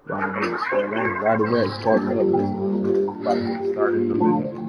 By the way, partner up. We're about to get started in a minute.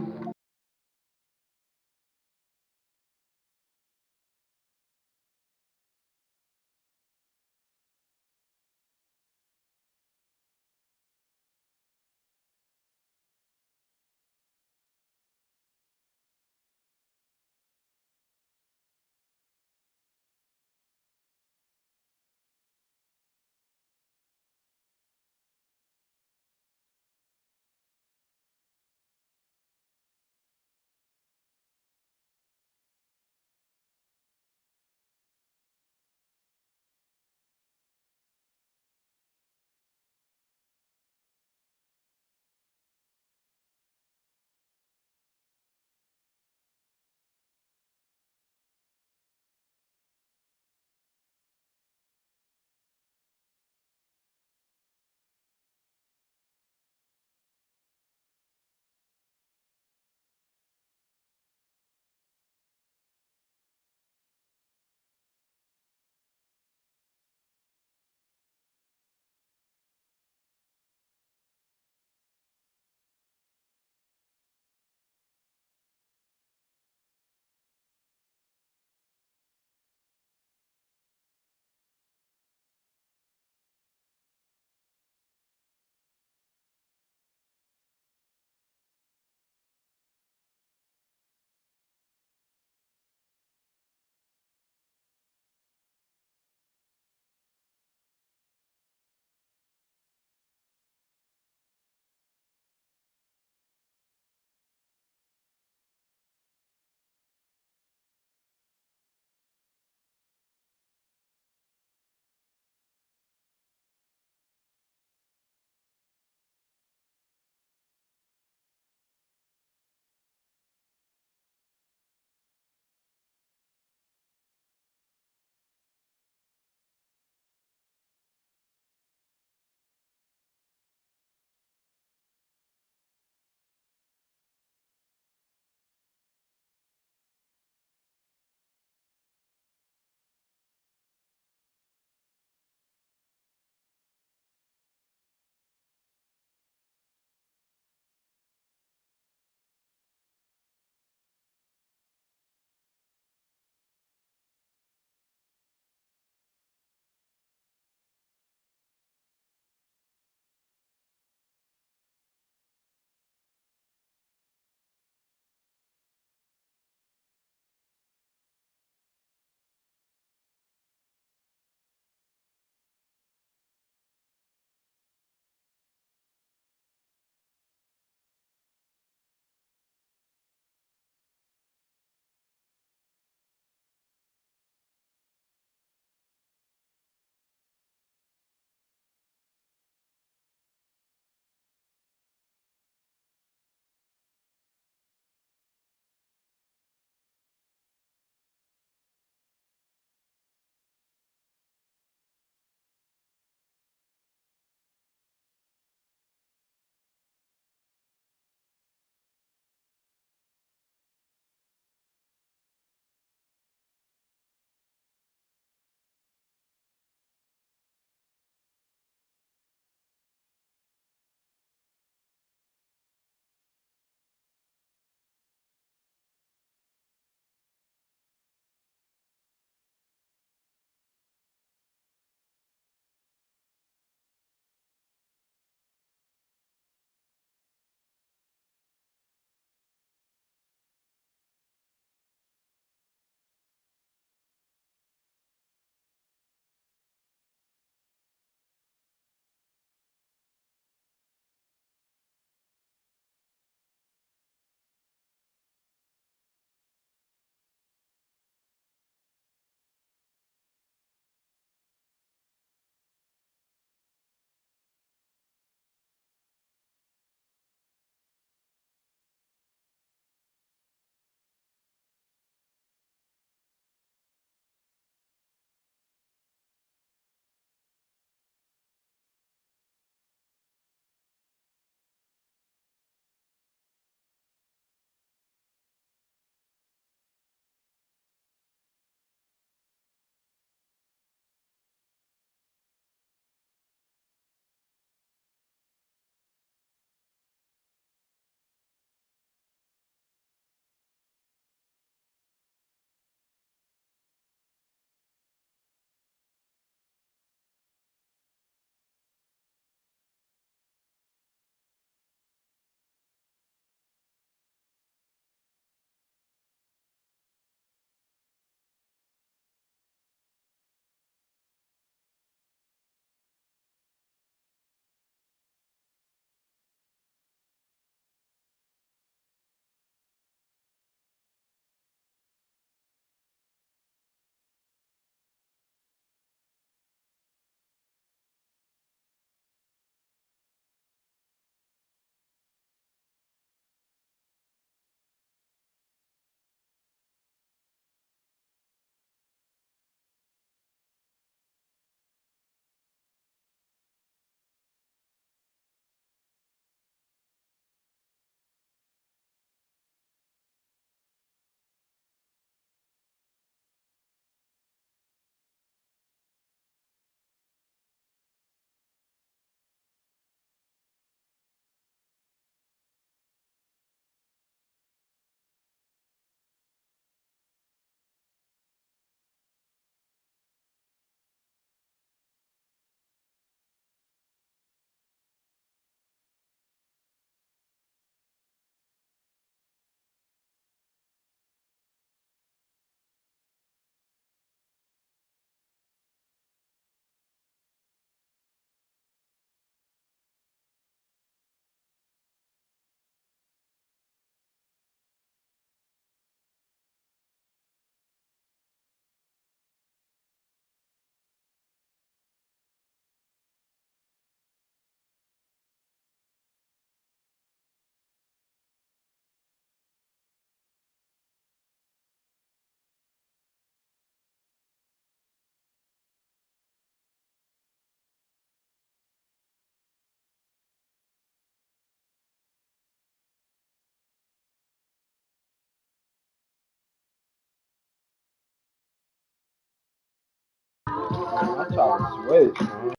Trying to switch, man.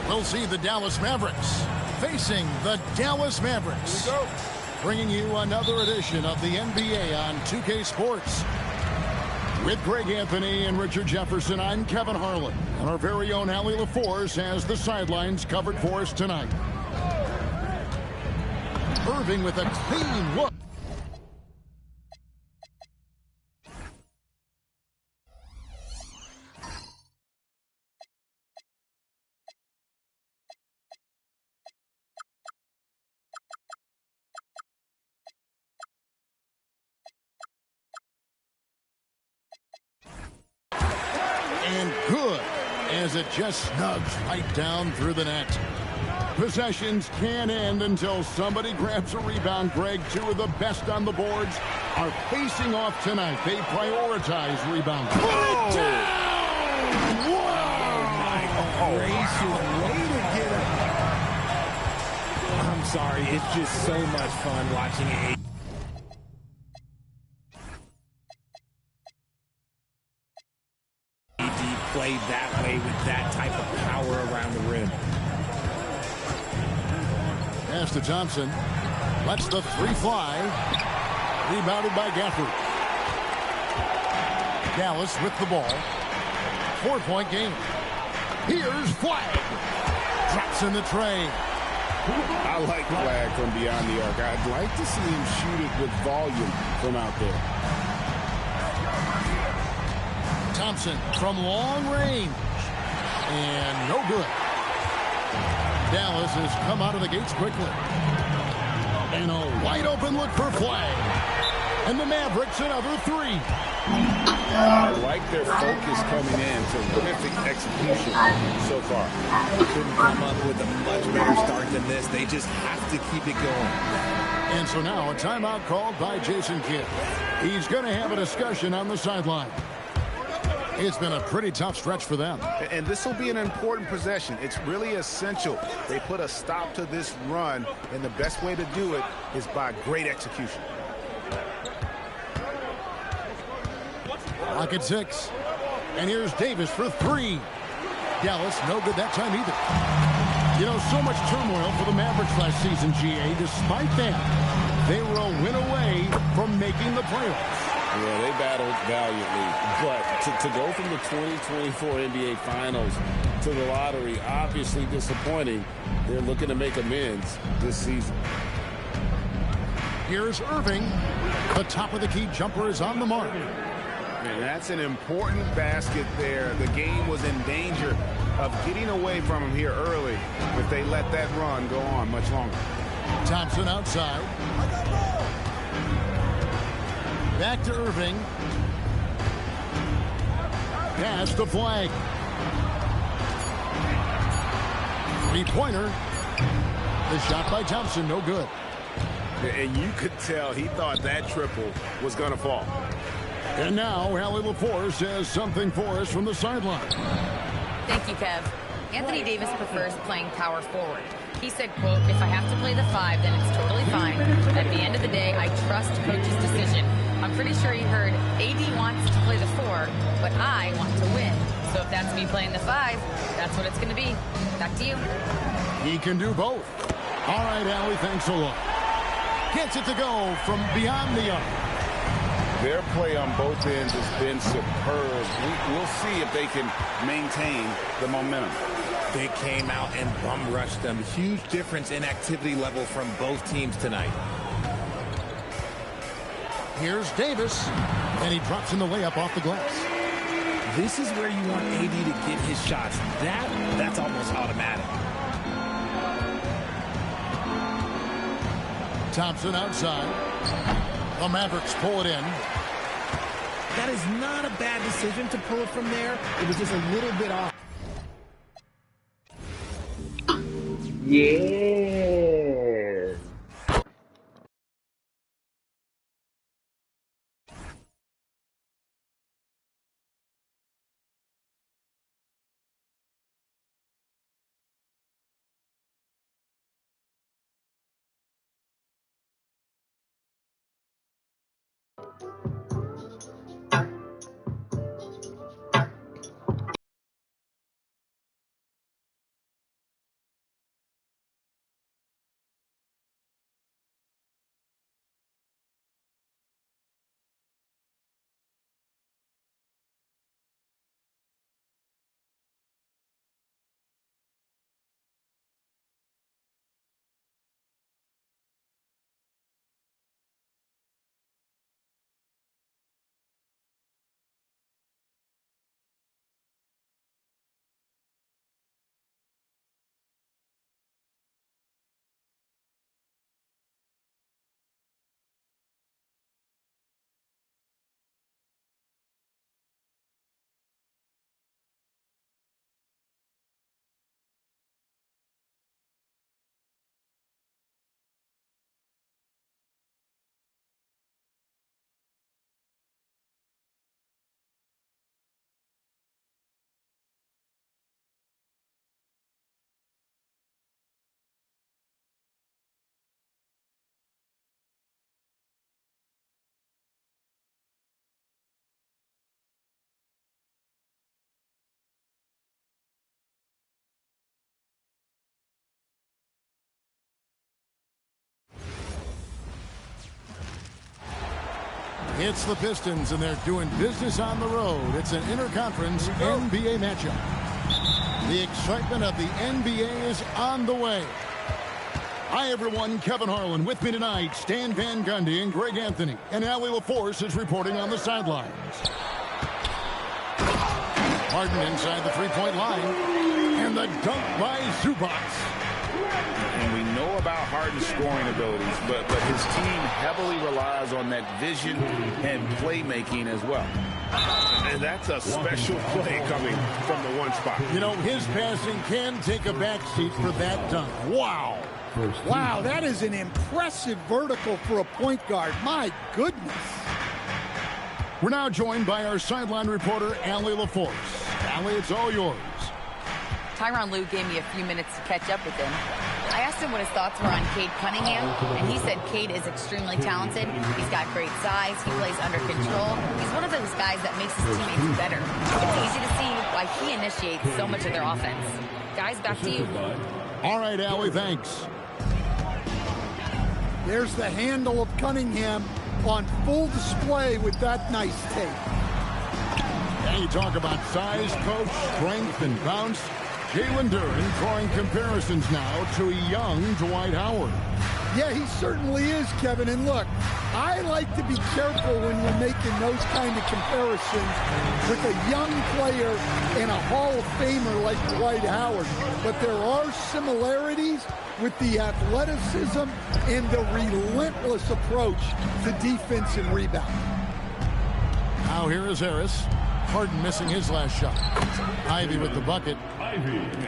We'll see the Dallas Mavericks facing the Dallas Mavericks. Bringing you another edition of the NBA on 2K Sports. With Greg Anthony and Richard Jefferson, I'm Kevin Harlan. And our very own Allie LaForce has the sidelines covered for us tonight. Irving with a clean look. And good, as it just snugs right down through the net. Possessions can't end until somebody grabs a rebound. Greg, two of the best on the boards are facing off tonight. They prioritize rebound. Put it down! Whoa! My gracious, way to get it. I'm sorry, it's just so much fun watching it. Play that way with that type of power around the rim. Pass to Thompson. Lets the three fly. Rebounded by Gafford. Dallas with the ball. 4-point game. Here's Flag. Drops in the tray. I like Flag from beyond the arc. I'd like to see him shoot it with volume from out there. Thompson from long range. And no good. Dallas has come out of the gates quickly. And a wide open look for Flag. And the Mavericks another three. I like their focus coming in. Terrific execution so far. Couldn't come up with a much better start than this. They just have to keep it going. And so now a timeout called by Jason Kidd. He's going to have a discussion on the sideline. It's been a pretty tough stretch for them. And this will be an important possession. It's really essential. They put a stop to this run, and the best way to do it is by great execution. Lock at 6. And here's Davis for three. Dallas, no good that time either. You know, so much turmoil for the Mavericks last season, GA. Despite that, they were a win away from making the playoffs. Yeah, they battled valiantly, but to go from the 2024 NBA Finals to the lottery, obviously disappointing. They're looking to make amends this season. Here's Irving. The top of the key jumper is on the mark. And that's an important basket there. The game was in danger of getting away from him here early if they let that run go on much longer. Thompson outside. Back to Irving. Pass to Flag. Three-pointer. The shot by Thompson, no good. And you could tell he thought that triple was going to fall. And now, Allie LaForce has something for us from the sideline. Thank you, Kev. Anthony Davis prefers playing power forward. He said, quote, if I have to play the 5, then it's totally fine. At the end of the day, I trust coach's decision. I'm pretty sure he heard AD wants to play the 4, but I want to win. So if that's me playing the 5, that's what it's going to be. Back to you. He can do both. All right, Allie, thanks a lot. Gets it to go from beyond the arc. Their play on both ends has been superb. We'll see if they can maintain the momentum. They came out and bum rushed them. Huge difference in activity level from both teams tonight. Here's Davis, and he drops in the layup off the glass. This is where you want AD to get his shots. That's almost automatic. Thompson outside. The Mavericks pull it in. That is not a bad decision to pull it from there. It was just a little bit off. Yeah. It's the Pistons, and they're doing business on the road. It's an interconference NBA matchup. The excitement of the NBA is on the way. Hi, everyone. Kevin Harlan with me tonight. Stan Van Gundy and Greg Anthony. And Allie LaForce is reporting on the sidelines. Harden inside the three-point line. And the dunk by Zubac. And we know about Harden's scoring abilities, but his team heavily relies on that vision and playmaking as well. And that's a special play coming from the one spot. You know, his passing can take a backseat for that dunk. Wow. Wow, that is an impressive vertical for a point guard. My goodness. We're now joined by our sideline reporter, Allie LaForce. Allie, it's all yours. Tyronn Lue gave me a few minutes to catch up with him. I asked him what his thoughts were on Cade Cunningham, and he said Cade is extremely talented. He's got great size. He plays under control. He's one of those guys that makes his teammates better. It's easy to see why he initiates so much of their offense. Guys, back to you. All right, Allie, thanks. There's the handle of Cunningham on full display with that nice tape. And you talk about size, coach, strength, and bounce. Jalen Duren drawing comparisons now to young Dwight Howard. Yeah, he certainly is, Kevin. And look, I like to be careful when we're making those kind of comparisons with a young player and a Hall of Famer like Dwight Howard. But there are similarities with the athleticism and the relentless approach to defense and rebound. Now here is Harris. Harden missing his last shot. Ivy with the bucket.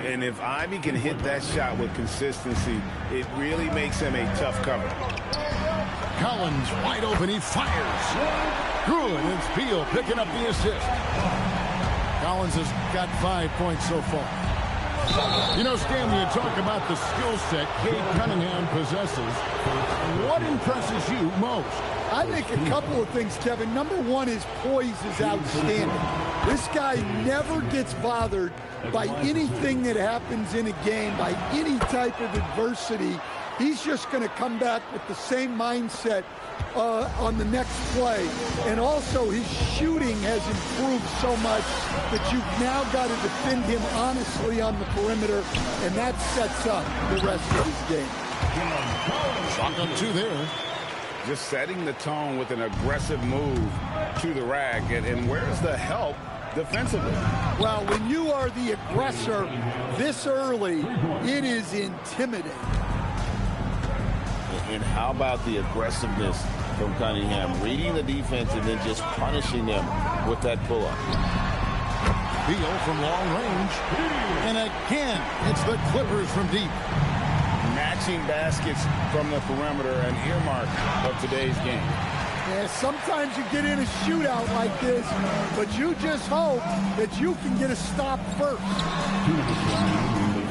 And if Ivy can hit that shot with consistency, it really makes him a tough cover. Collins wide open. He fires. Good. It's Beal picking up the assist. Collins has got 5 points so far. You know, Stan, you talk about the skill set Cade Cunningham possesses. What impresses you most? I think a couple of things, Kevin. Number one, his poise is outstanding. This guy never gets bothered by anything that happens in a game, by any type of adversity. He's just going to come back with the same mindset on the next play. And also, his shooting has improved so much that you've now got to defend him honestly on the perimeter, and that sets up the rest of his game. Shotgun 2 there. Just setting the tone with an aggressive move to the rack. And where's the help defensively? Well, when you are the aggressor this early, it is intimidating. And how about the aggressiveness from Cunningham? Reading the defense and then just punishing them with that pull-up. Beal from long range. And again, it's the Clippers from deep. Matching baskets from the perimeter, an earmark of today's game. Yeah, sometimes you get in a shootout like this, but you just hope that you can get a stop first.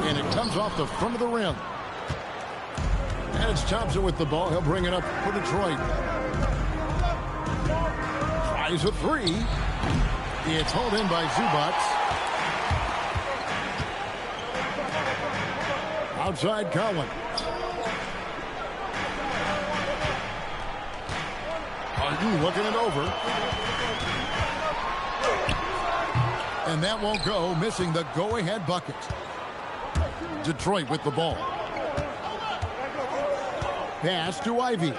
And it comes off the front of the rim. And it's Thompson with the ball. He'll bring it up for Detroit. Tries a three. It's hauled in by Zubac. Outside Collins. Harden looking it over. And that won't go, missing the go-ahead bucket. Detroit with the ball. Pass to Ivy.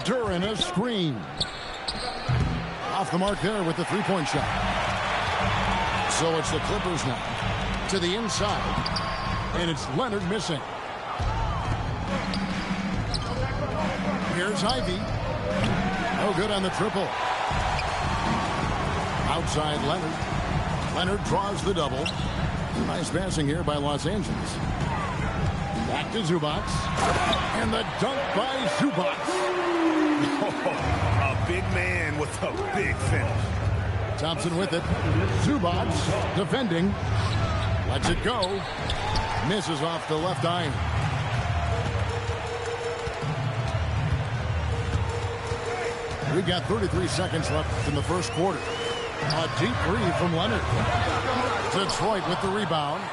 Duren a screen. Off the mark there with the three-point shot. So it's the Clippers now to the inside. And it's Leonard missing. Here's Ivy. No good on the triple. Outside Leonard. Leonard draws the double. Nice passing here by Los Angeles. Back to Zubac. And the dunk by Zubac. A big man with a big finish. Thompson with it. Zubac defending. Lets it go. Misses off the left iron. We've got 33 seconds left in the first quarter. A deep three from Leonard. Detroit with the rebound.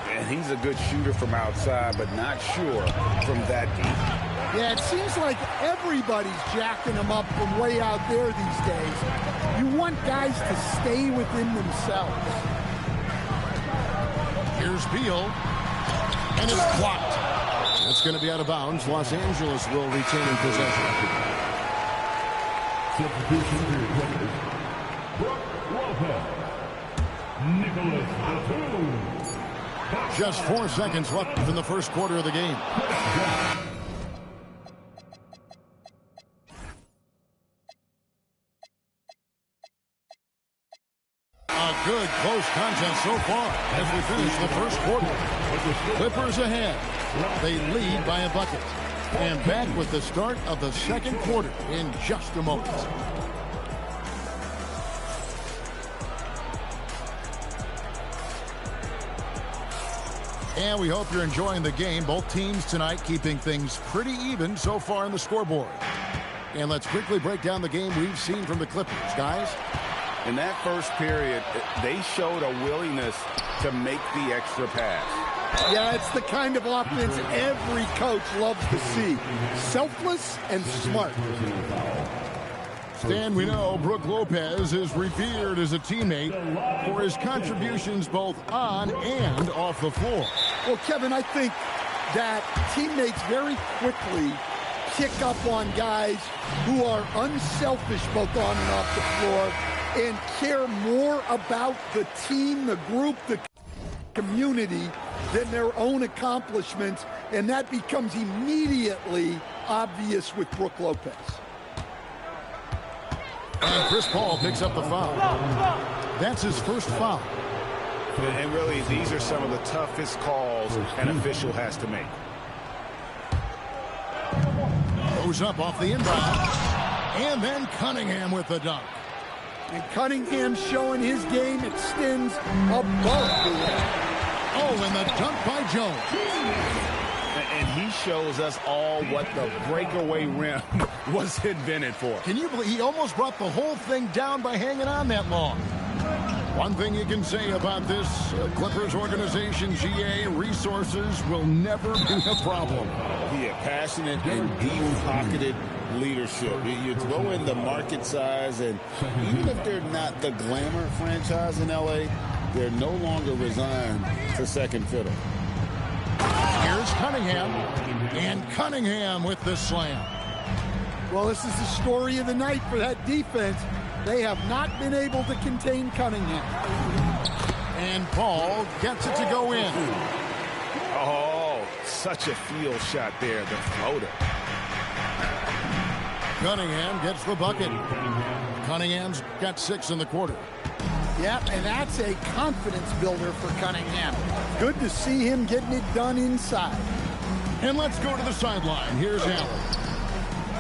And he's a good shooter from outside, but not sure from that deep. Yeah, it seems like everybody's jacking them up from way out there these days. You want guys to stay within themselves. Here's Beal, and it's blocked. It's going to be out of bounds. Los Angeles will retain in possession. Substitution replaced. Brook Lopez. Nicholas Batum. Just 4 seconds left in the first quarter of the game. A good close contest so far as we finish the first quarter. Clippers ahead. They lead by a bucket. And back with the start of the second quarter in just a moment. And we hope you're enjoying the game. Both teams tonight keeping things pretty even so far on the scoreboard. And let's quickly break down the game we've seen from the Clippers, guys. In that first period, they showed a willingness to make the extra pass. Yeah, it's the kind of offense every coach loves to see. Selfless and smart. Stan, we know Brook Lopez is revered as a teammate for his contributions both on and off the floor. Well, Kevin, I think that teammates very quickly pick up on guys who are unselfish both on and off the floor and care more about the team, the group, the community than their own accomplishments, and that becomes immediately obvious with Brook Lopez. And Chris Paul picks up the foul. That's his first foul. And really, these are some of the toughest calls an official has to make. Goes up off the inbound. And then Cunningham with the dunk. And Cunningham showing his game extends above the rim. Oh, and the dunk by Jones. And he shows us all what the breakaway rim was invented for. Can you believe he almost brought the whole thing down by hanging on that long? One thing you can say about this Clippers organization, GA, resources will never be a problem. Yeah, passionate and deep-pocketed leadership. You throw in the market size, and even if they're not the glamour franchise in L.A., they're no longer resigned to second fiddle. Here's Cunningham, and Cunningham with the slam. Well, this is the story of the night for that defense. They have not been able to contain Cunningham. And Paul gets it to go in. Oh, such a field shot there, the floater. Cunningham gets the bucket. Cunningham's got 6 in the quarter. Yep, and that's a confidence builder for Cunningham. Good to see him getting it done inside. And let's go to the sideline. Here's Allen.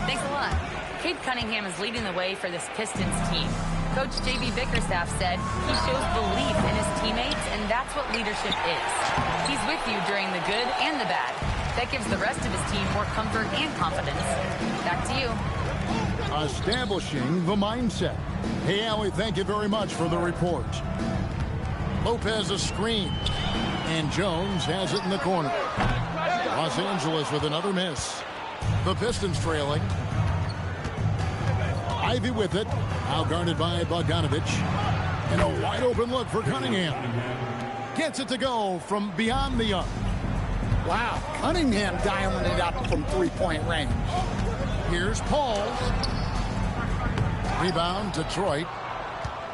Thanks a lot. Cade Cunningham is leading the way for this Pistons team. Coach J.B. Bickerstaff said he shows belief in his teammates, and that's what leadership is. He's with you during the good and the bad. That gives the rest of his team more comfort and confidence. Back to you. Establishing the mindset. Hey, Allie, thank you very much for the report. Lopez a screen. And Jones has it in the corner. Los Angeles with another miss. The Pistons trailing. Ivy with it. Now guarded by Bogdanovich. And a wide open look for Cunningham. Gets it to go from beyond the arc. Wow, Cunningham dialing it up from three-point range. Here's Paul. Rebound, Detroit.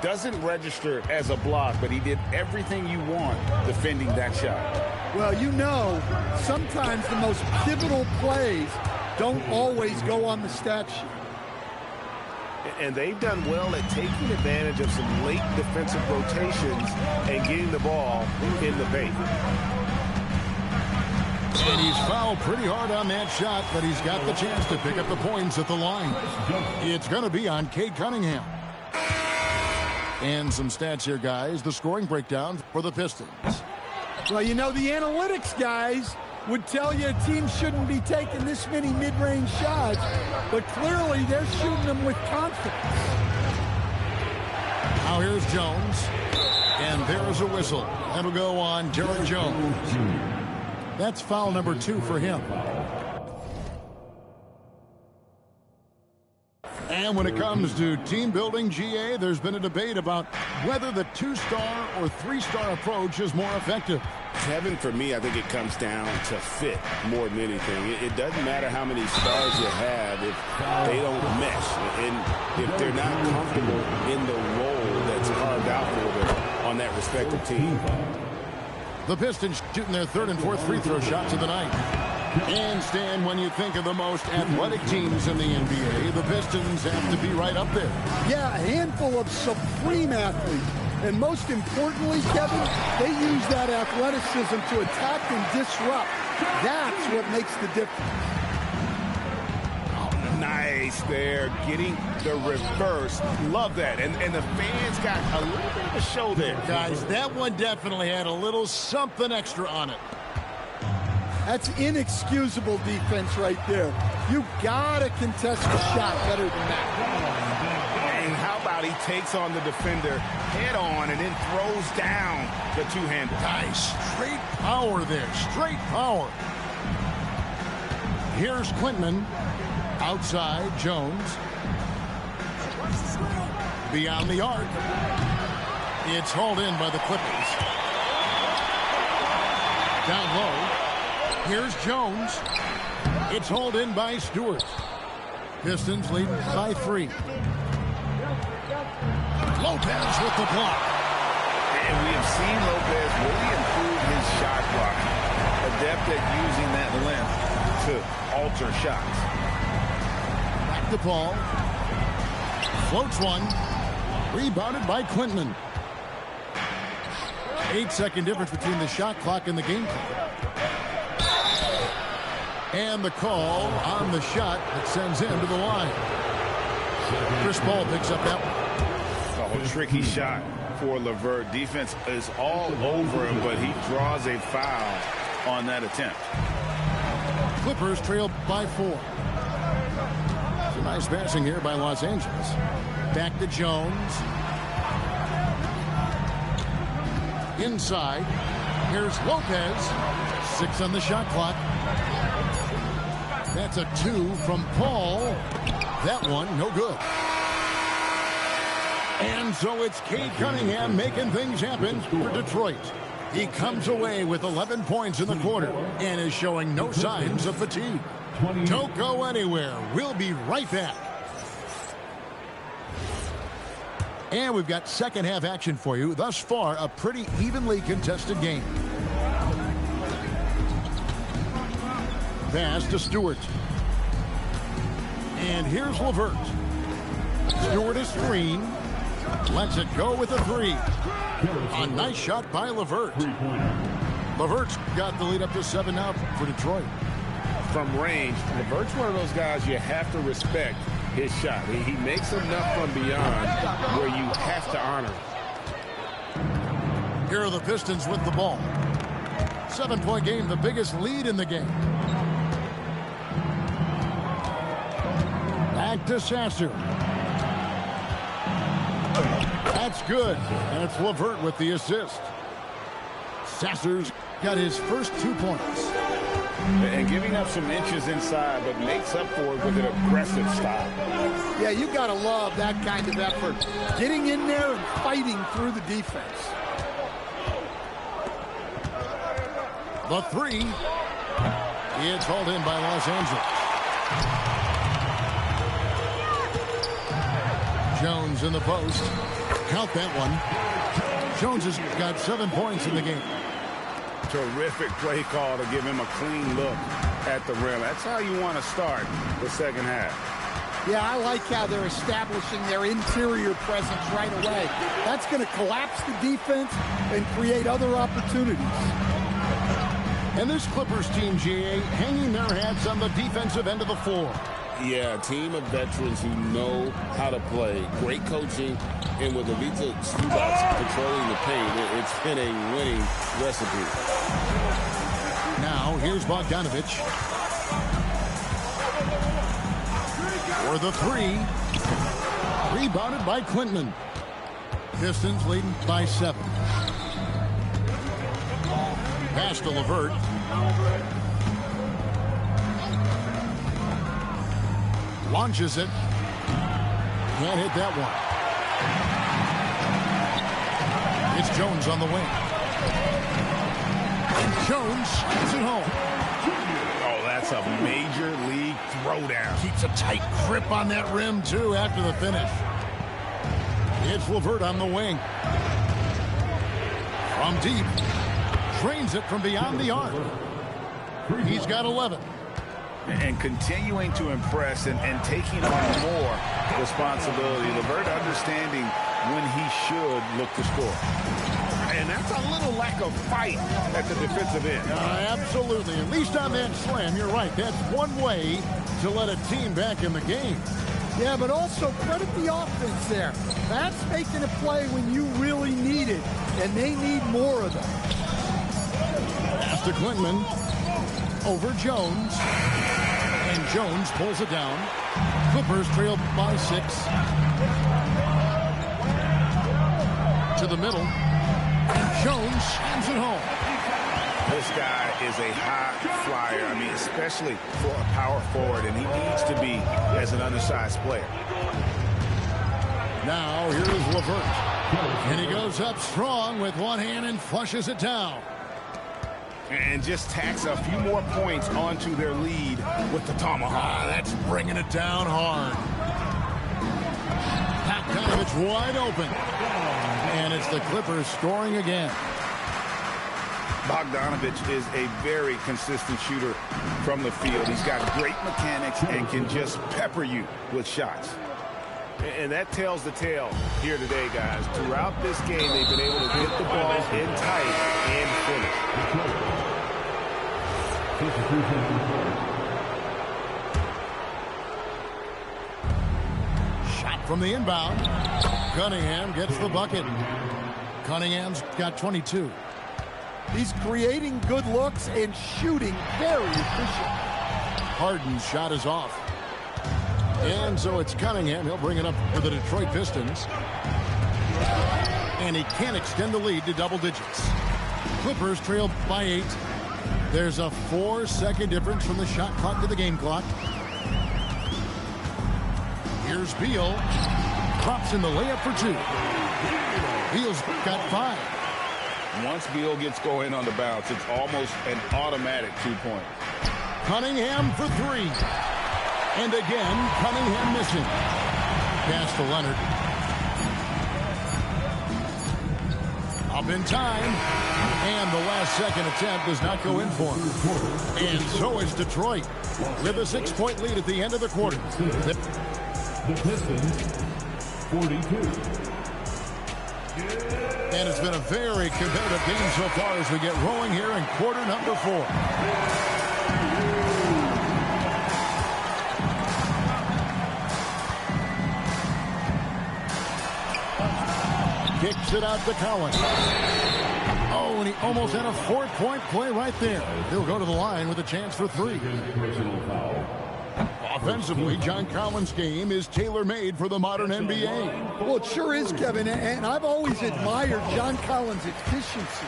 Doesn't register as a block, but he did everything you want defending that shot. Well, you know, sometimes the most pivotal plays don't always go on the stat sheet. And they've done well at taking advantage of some late defensive rotations and getting the ball in the paint. And he's fouled pretty hard on that shot, but he's got the chance to pick up the points at the line. It's going to be on Cade Cunningham. And some stats here, guys. The scoring breakdown for the Pistons. Well, you know, the analytics guys would tell you a team shouldn't be taking this many mid-range shots, but clearly they're shooting them with confidence. Now here's Jones. And there's a whistle. That'll go on Derrick Jones. That's foul number 2 for him. And when it comes to team building, GA, there's been a debate about whether the 2-star or 3-star approach is more effective. Kevin, for me, I think it comes down to fit more than anything. It doesn't matter how many stars you have if they don't mesh and if they're not comfortable in the role that's carved out for them on that respective team. The Pistons shooting their 3rd and 4th free throw shots of the night. And Stan, when you think of the most athletic teams in the NBA, the Pistons have to be right up there. Yeah, a handful of supreme athletes. And most importantly, Kevin, they use that athleticism to attack and disrupt. That's what makes the difference. Oh, nice there, getting the reverse. Love that. And the fans got a little bit of a show there. Guys, that one definitely had a little something extra on it. That's inexcusable defense right there. You gotta contest the shot better than that. And how about he takes on the defender head on and then throws down the two-hander. Nice. Straight power there. Straight power. Here's Quintman. Outside, Jones. Beyond the arc. It's hauled in by the Clippers. Down low. Here's Jones. It's hauled in by Stewart. Pistons leading by 3. Lopez with the block. And we have seen Lopez really improve his shot block. Adept at using that length to alter shots. Back to Paul. Floats one. Rebounded by Quintman. 8-second difference between the shot clock and the game clock. And the call on the shot that sends him to the line. Chris Paul picks up that one. Oh, tricky shot for LeVert. Defense is all over him, but he draws a foul on that attempt. Clippers trail by 4. Some nice passing here by Los Angeles. Back to Jones. Inside. Here's Lopez. 6 on the shot clock. That's a 2 from Paul. That one, no good. And so it's Cade Cunningham making things happen for Detroit. He comes away with 11 points in the quarter and is showing no signs of fatigue. Don't go anywhere. We'll be right back. And we've got second half action for you. Thus far, a pretty evenly contested game. Pass to Stewart. And here's LeVert. Stewart is screen. Lets it go with a 3. A nice shot by LeVert. LeVert's got the lead up to 7 now for Detroit. From range, LeVert's one of those guys you have to respect his shot. He makes enough from beyond where you have to honor him. Here are the Pistons with the ball. 7-point game, the biggest lead in the game. Back to Sasser. That's good. And it's LeVert with the assist. Sasser's got his first 2 points. And giving up some inches inside, but makes up for it with an aggressive style. Yeah, you got to love that kind of effort. Getting in there and fighting through the defense. The 3. It's hauled in by Los Angeles. Jones in the post. Count that one. Jones has got 7 points in the game. Terrific play call to give him a clean look at the rim. That's how you want to start the second half. Yeah, I like how they're establishing their interior presence right away. That's going to collapse the defense and create other opportunities. And this Clippers team, GA, hanging their hats on the defensive end of the floor. Yeah, a team of veterans who know how to play. Great coaching. And with Ivica Zubac controlling the paint, it's been a winning recipe. Now, here's Bogdanovic. For the 3. Rebounded by Quintman. Pistons leading by 7. Pass to LeVert. Launches it. Can't hit that one. It's Jones on the wing. And Jones shoots it home. Oh, that's a major league throwdown. Keeps a tight grip on that rim, too, after the finish. It's LeVert on the wing. From deep. Drains it from beyond the arc. He's got 11. And continuing to impress and taking on more responsibility. LeVert understanding when he should look to score. And that's a little lack of fight at the defensive end. Absolutely. At least on that slam, you're right. That's one way to let a team back in the game. Yeah, but also credit the offense there. That's making a play when you really need it, and they need more of them. Pass to Klintman. Over Jones. And Jones pulls it down. Clippers trail by 6. To the middle. And Jones slams it home. This guy is a high flyer. I mean, especially for a power forward, and he needs to be as an undersized player. Now, here is LeVert. And he goes up strong with one hand and flushes it down. And just tacks a few more points onto their lead with the tomahawk. That's bringing it down hard. Bogdanovich wide open. And it's the Clippers scoring again. Bogdanovich is a very consistent shooter from the field. He's got great mechanics and can just pepper you with shots. And that tells the tale here today, guys. Throughout this game, they've been able to get the ball in tight and finish. Shot from the inbound. Cunningham gets the bucket. Cunningham's got 22. He's creating good looks and shooting very efficient. Harden's shot is off. And so it's Cunningham. He'll bring it up for the Detroit Pistons. And he can't extend the lead to double digits. Clippers trail by 8. There's a 4-second difference from the shot clock to the game clock. Here's Beal. Drops in the layup for 2. Beal's got 5. Once Beal gets going on the bounce, it's almost an automatic 2-point. Cunningham for 3. And again, Cunningham missing. Pass to Leonard. Up in time. And the last second attempt does not go in for him. And so is Detroit with a 6-point lead at the end of the quarter. The Pistons, 42. And it's been a very competitive game so far as we get rolling here in quarter number 4. Kicks it out to Collins. Oh, and he almost had a 4-point play right there. He'll go to the line with a chance for 3. Offensively, John Collins' game is tailor-made for the modern NBA. Well, it sure is, Kevin, and I've always admired John Collins' efficiency.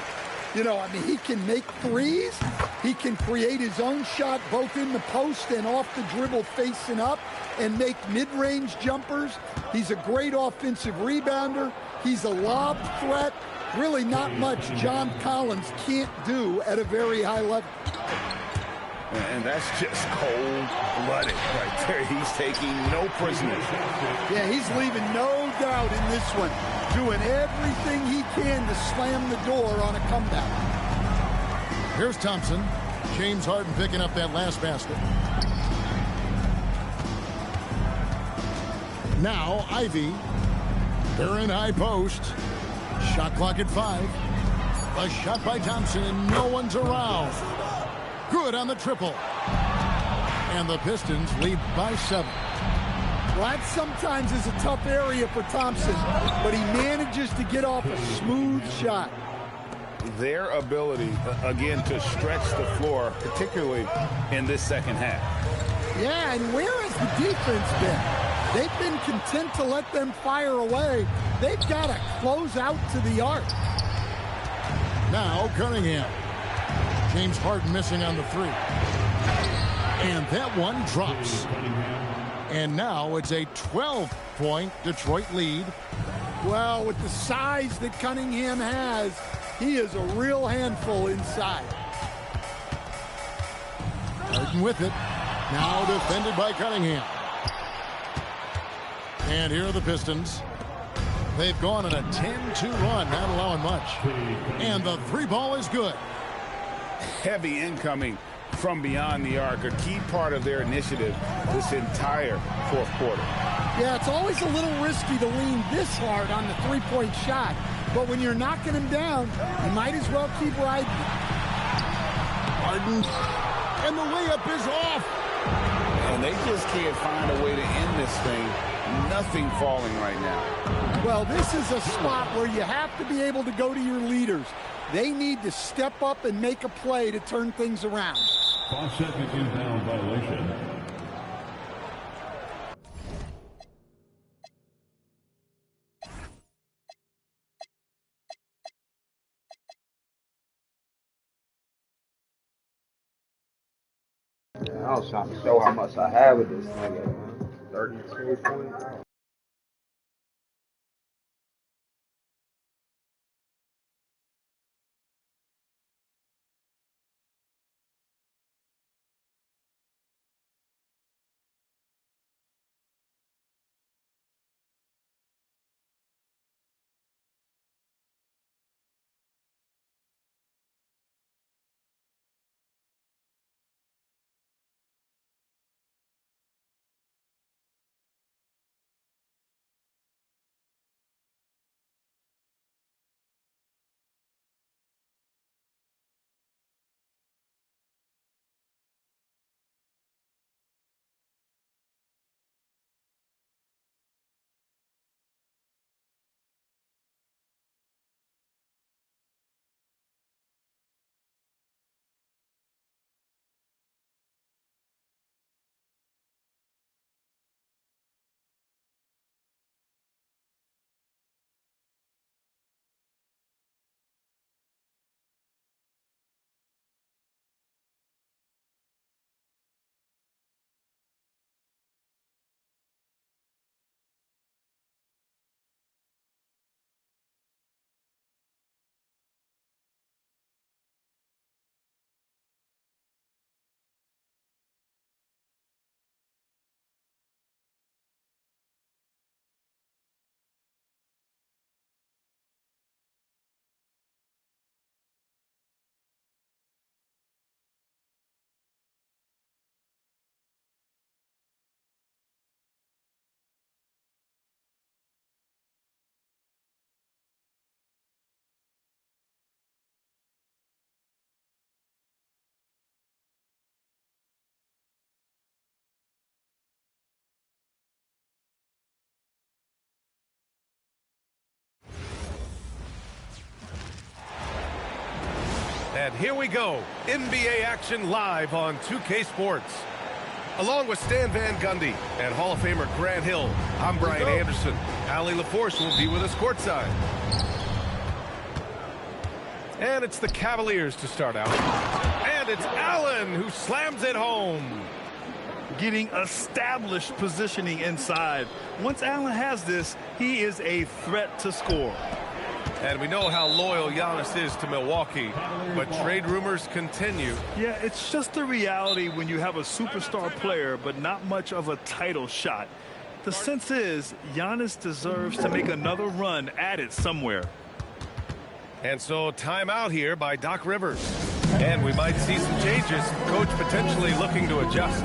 You know, I mean, he can make threes. He can create his own shot both in the post and off the dribble facing up and make mid-range jumpers. He's a great offensive rebounder. He's a lob threat. Really not much John Collins can't do at a very high level. And that's just cold-blooded right there. He's taking no prisoners. Yeah, he's leaving no doubt in this one. Doing everything he can to slam the door on a comeback. Here's Thompson. James Harden picking up that last basket. Now Ivy. They're in high post. Shot clock at 5. A shot by Thompson and no one's around. Good on the triple. And the Pistons lead by 7. Well, that sometimes is a tough area for Thompson, but he manages to get off a smooth shot. Their ability, again, to stretch the floor, particularly in this second half. Yeah, and where has the defense been? They've been content to let them fire away. They've got to close out to the arc. Now Cunningham. James Harden missing on the 3. And that one drops. And now it's a 12-point Detroit lead. Well, with the size that Cunningham has, he is a real handful inside. Harden with it. Now defended by Cunningham. And here are the Pistons. They've gone on a 10-2 run, not allowing much. And the three ball is good. Heavy incoming from beyond the arc, a key part of their initiative this entire fourth quarter. Yeah, it's always a little risky to lean this hard on the three-point shot. But when you're knocking him down, you might as well keep riding. Harden. And the layup is off. And they just can't find a way to end this thing. Nothing falling right now. Well, this is a spot where you have to be able to go to your leaders. They need to step up and make a play to turn things around. 5 seconds in down violation. I was trying to show how much I have with this nigga, man. 32 points. And here we go. NBA action live on 2K Sports. Along with Stan Van Gundy and Hall of Famer Grant Hill, I'm Brian Anderson. Allie LaForce will be with us courtside. And it's the Cavaliers to start out. And it's Allen who slams it home. Getting established positioning inside. Once Allen has this, he is a threat to score. And we know how loyal Giannis is to Milwaukee, but trade rumors continue. Yeah, it's just the reality when you have a superstar player, but not much of a title shot. The sense is Giannis deserves to make another run at it somewhere. And so timeout here by Doc Rivers. And we might see some changes. Coach potentially looking to adjust.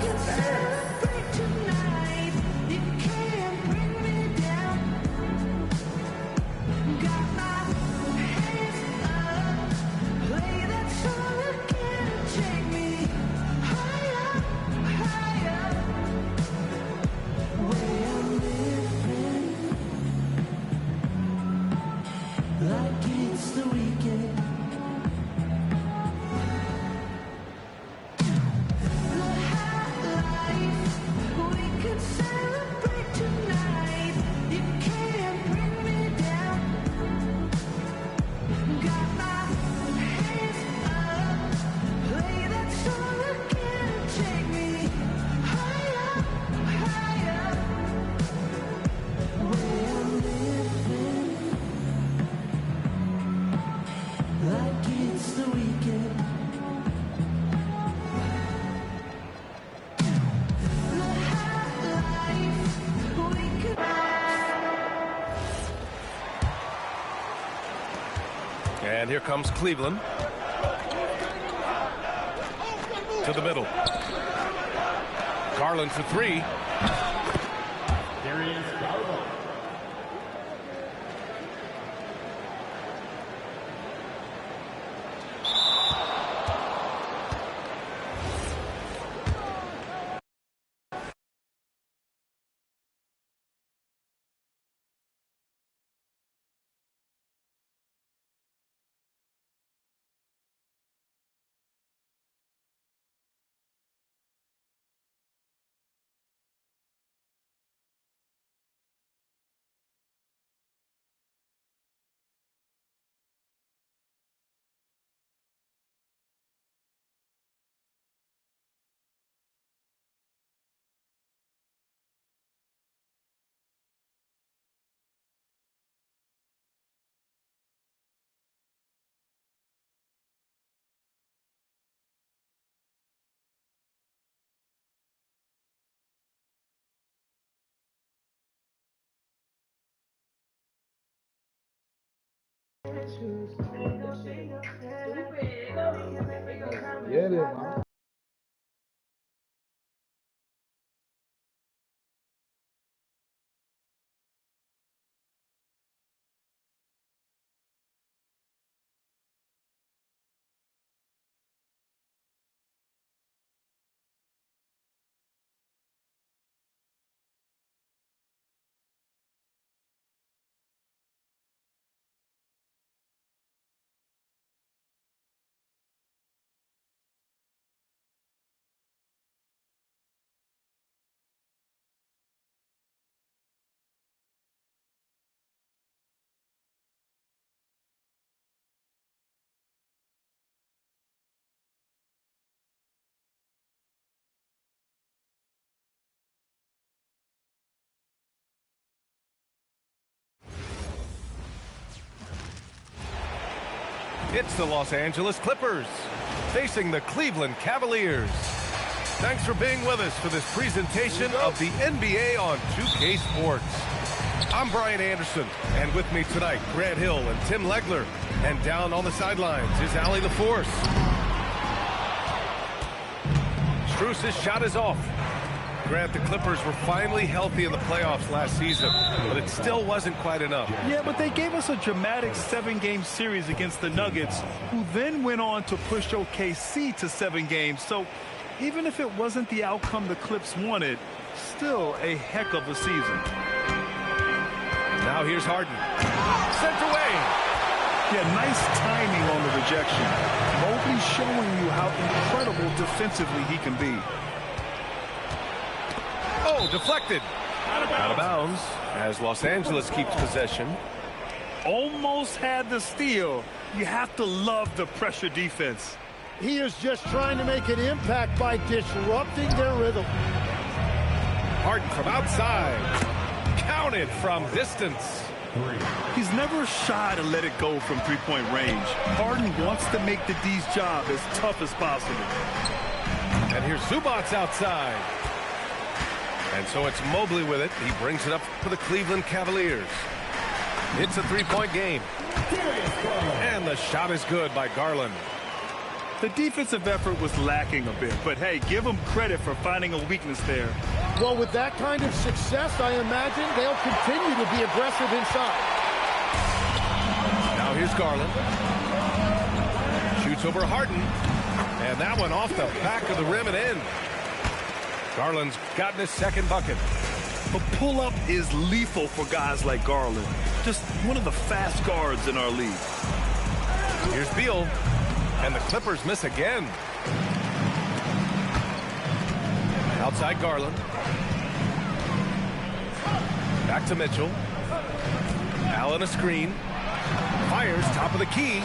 And here comes Cleveland. To the middle. Garland for three. Darius Garland. Get it, man. It's the Los Angeles Clippers facing the Cleveland Cavaliers. Thanks for being with us for this presentation of the NBA on 2K Sports. I'm Brian Anderson, and with me tonight, Grant Hill and Tim Legler. And down on the sidelines is Allie LaForce. Strus's shot is off. Grant, the Clippers were finally healthy in the playoffs last season, but it still wasn't quite enough. Yeah, but they gave us a dramatic 7-game series against the Nuggets, who then went on to push OKC to 7 games. So even if it wasn't the outcome the Clips wanted, still a heck of a season. Now here's Harden. Sent away. Yeah, nice timing on the rejection. Mobley showing you how incredible defensively he can be. Oh, deflected. Out of bounds as Los Angeles keeps possession. Almost had the steal. You have to love the pressure defense. He is just trying to make an impact by disrupting their rhythm. Harden from outside. Counted from distance. He's never shy to let it go from three-point range. Harden wants to make the D's job as tough as possible. And here's Zubac outside. And so it's Mobley with it. He brings it up for the Cleveland Cavaliers. It's a three-point game. And the shot is good by Garland. The defensive effort was lacking a bit, but hey, give them credit for finding a weakness there. Well, with that kind of success, I imagine they'll continue to be aggressive inside. Now here's Garland. Shoots over Harden. And that one off the back of the rim and in. Garland's gotten his second bucket. A pull-up is lethal for guys like Garland. Just one of the fast guards in our league. Here's Beal. And the Clippers miss again. Outside Garland. Back to Mitchell. Allen a screen. Fires top of the key.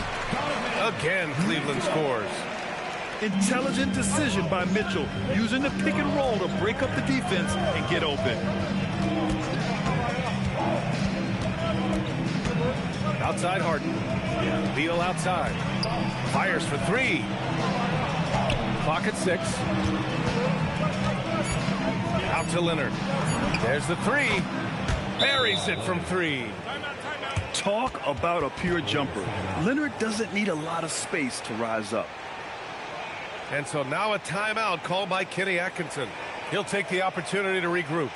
Again, Cleveland scores. Intelligent decision by Mitchell, using the pick and roll to break up the defense and get open. Outside Harden. Beal outside. Fires for three. Clock at 6. Out to Leonard. There's the three. Buries it from 3. Talk about a pure jumper. Leonard doesn't need a lot of space to rise up. And so now a timeout called by Kenny Atkinson. He'll take the opportunity to regroup.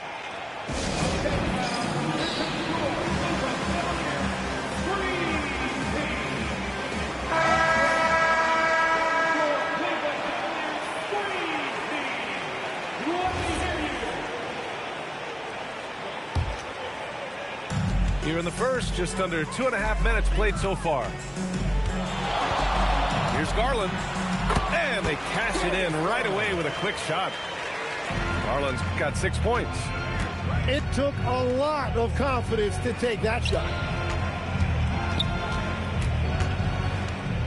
Here in the first, just under 2.5 minutes played so far. Here's Garland. And they cash it in right away with a quick shot. Garland's got 6 points. It took a lot of confidence to take that shot.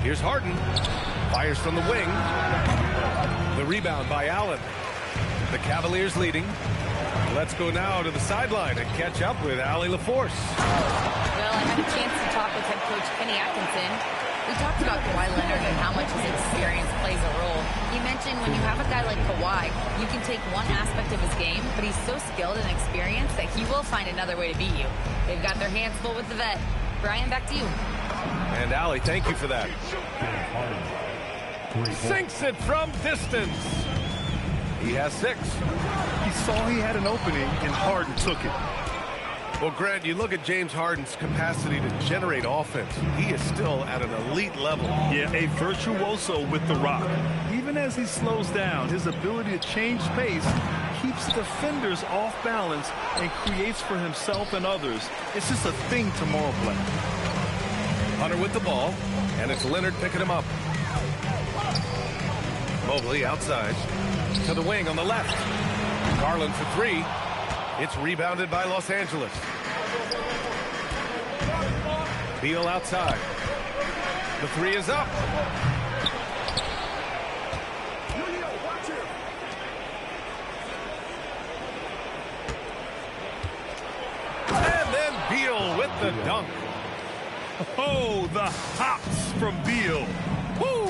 Here's Harden. Fires from the wing. The rebound by Allen. The Cavaliers leading. Let's go now to the sideline and catch up with Allie LaForce. Well, I had a chance to talk with head coach Kenny Atkinson. We talked about Kawhi Leonard and how much his experience plays a role. He mentioned when you have a guy like Kawhi, you can take one aspect of his game, but he's so skilled and experienced that he will find another way to beat you. They've got their hands full with the vet. Brian, back to you. And Allie, thank you for that. Sinks it from distance. He has 6. He saw he had an opening, and Harden took it. Well, Grant, you look at James Harden's capacity to generate offense. He is still at an elite level. Yeah, a virtuoso with the rock. Even as he slows down, his ability to change pace keeps defenders off balance and creates for himself and others. It's just a thing tomorrow play. Hunter with the ball, and it's Leonard picking him up. Mobley outside to the wing on the left. Garland for 3. It's rebounded by Los Angeles. Beal outside. The 3 is up. And then Beal with the dunk. Oh, the hops from Beal. Woo!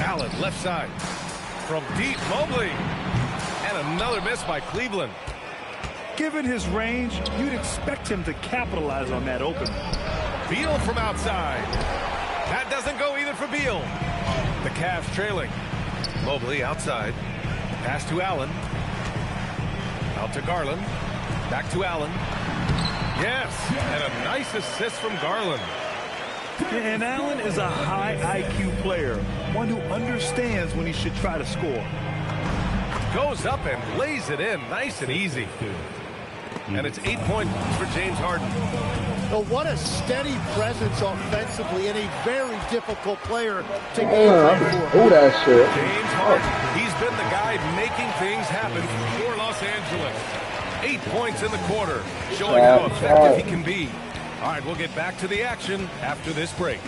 Allen left side. From deep, Mobley. And another miss by Cleveland. Given his range, you'd expect him to capitalize on that opening. Beal from outside. That doesn't go either for Beal. The Cavs trailing. Mobley outside. Pass to Allen. Out to Garland. Back to Allen. Yes, and a nice assist from Garland. And Allen is a high IQ player, one who understands when he should try to score. Goes up and lays it in, nice and easy. And it's 8 points for James Harden. Well, what a steady presence offensively and a very difficult player to get Oh, that shit. James Harden, he's been the guy making things happen for Los Angeles. 8 points in the quarter, showing how effective he can be. All right, we'll get back to the action after this break.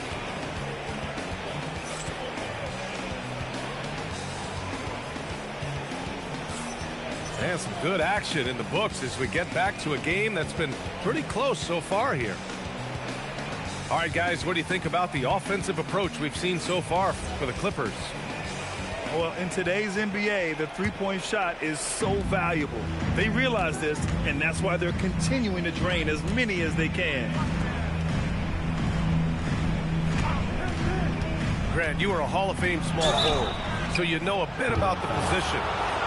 And some good action in the books as we get back to a game that's been pretty close so far here. All right, guys, what do you think about the offensive approach we've seen so far for the Clippers? Well, in today's NBA, the three-point shot is so valuable. They realize this, and that's why they're continuing to drain as many as they can. Grant, you are a Hall of Fame small forward, so you know a bit about the position.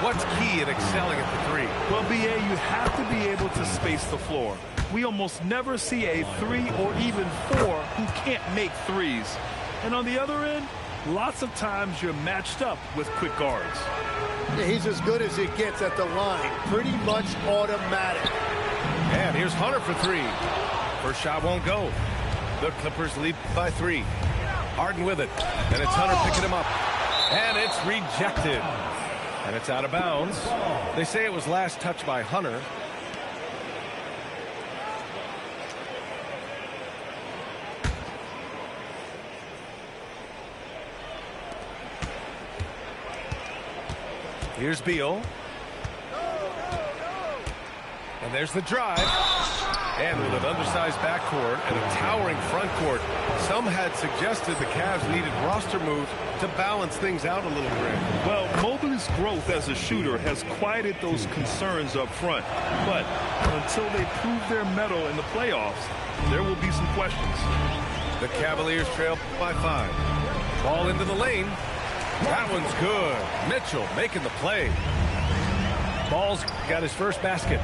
What's key in excelling at the 3? Well, BA, you have to be able to space the floor. We almost never see a 3 or even 4 who can't make threes. And on the other end, lots of times you're matched up with quick guards. Yeah, he's as good as it gets at the line. Pretty much automatic. And here's Hunter for 3. First shot won't go. The Clippers lead by 3. Harden with it. And it's Hunter picking him up. And it's rejected. And it's out of bounds. They say it was last touched by Hunter. Here's Beal. And there's the drive. And with an undersized backcourt and a towering front court, some had suggested the Cavs needed roster moves to balance things out a little bit. Well, Mobley's growth as a shooter has quieted those concerns up front. But until they prove their mettle in the playoffs, there will be some questions. The Cavaliers trail by 5. Ball into the lane. That one's good. Mitchell making the play. Ball's got his first basket.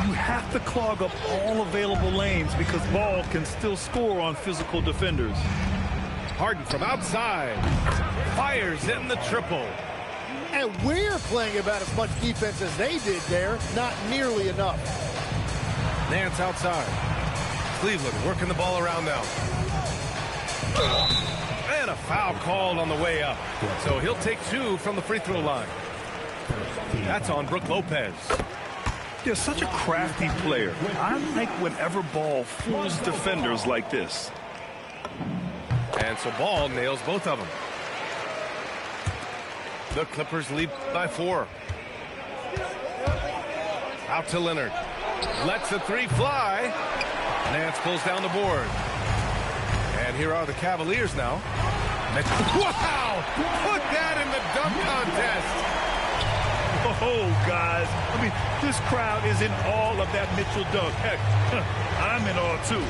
You have to clog up all available lanes because Ball can still score on physical defenders. Harden from outside. Fires in the triple. And we're playing about as much defense as they did there. Not nearly enough. Nance outside. Cleveland working the ball around now. And a foul called on the way up. So he'll take 2 from the free throw line. That's on Brook Lopez. They're such a crafty player. I like whenever Ball fools defenders like this. And so Ball nails both of them. The Clippers lead by 4. Out to Leonard. Lets the 3 fly. Nance pulls down the board. And here are the Cavaliers now. Wow! Put that in the dunk contest. Oh, guys. I mean, this crowd is in awe of that Mitchell dunk. Heck, I'm in awe, too.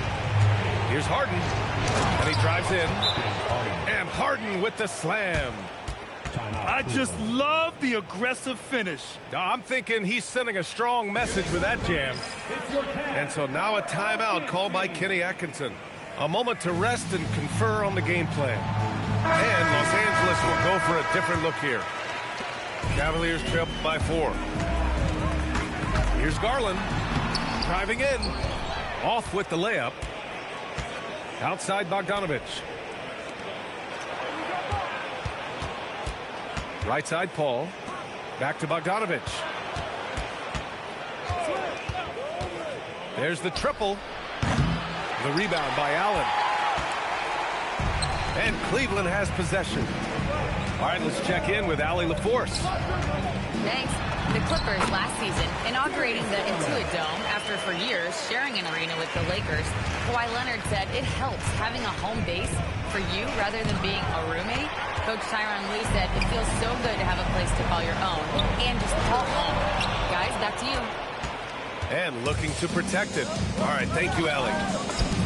Here's Harden. And he drives in. And Harden with the slam. I just love the aggressive finish. I'm thinking he's sending a strong message with that jam. And so now a timeout called by Kenny Atkinson. A moment to rest and confer on the game plan. And Los Angeles will go for a different look here. Cavaliers trail by 4. Here's Garland. Driving in. Off with the layup. Outside Bogdanovich. Right side Paul. Back to Bogdanovich. There's the triple. The rebound by Allen. And Cleveland has possession. All right, let's check in with Allie LaForce. Thanks. The Clippers last season inaugurating the Intuit Dome after for years sharing an arena with the Lakers. Kawhi Leonard said it helps having a home base for you rather than being a roommate. Coach Tyronn Lue said it feels so good to have a place to call your own and just call home. Guys, back to you. And looking to protect it. All right, thank you, Allie.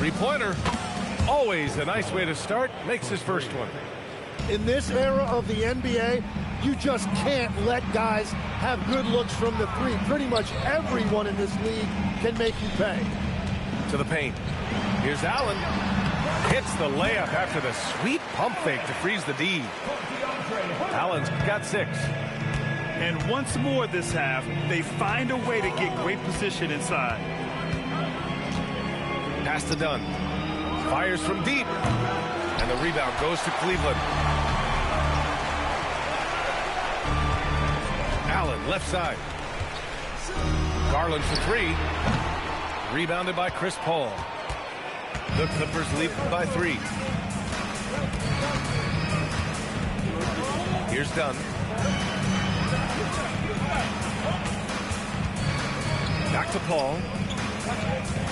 3-pointer. Always a nice way to start. Makes his first one. In this era of the NBA, you just can't let guys have good looks from the 3. Pretty much everyone in this league can make you pay. To the paint. Here's Allen. Hits the layup after the sweet pump fake to freeze the D. Allen's got 6. And once more this half, they find a way to get great position inside. Pass to Dunn. Fires from deep. And the rebound goes to Cleveland. Allen, left side. Garland for 3. Rebounded by Chris Paul. The Clippers lead by 3. Here's Dunn. Back to Paul.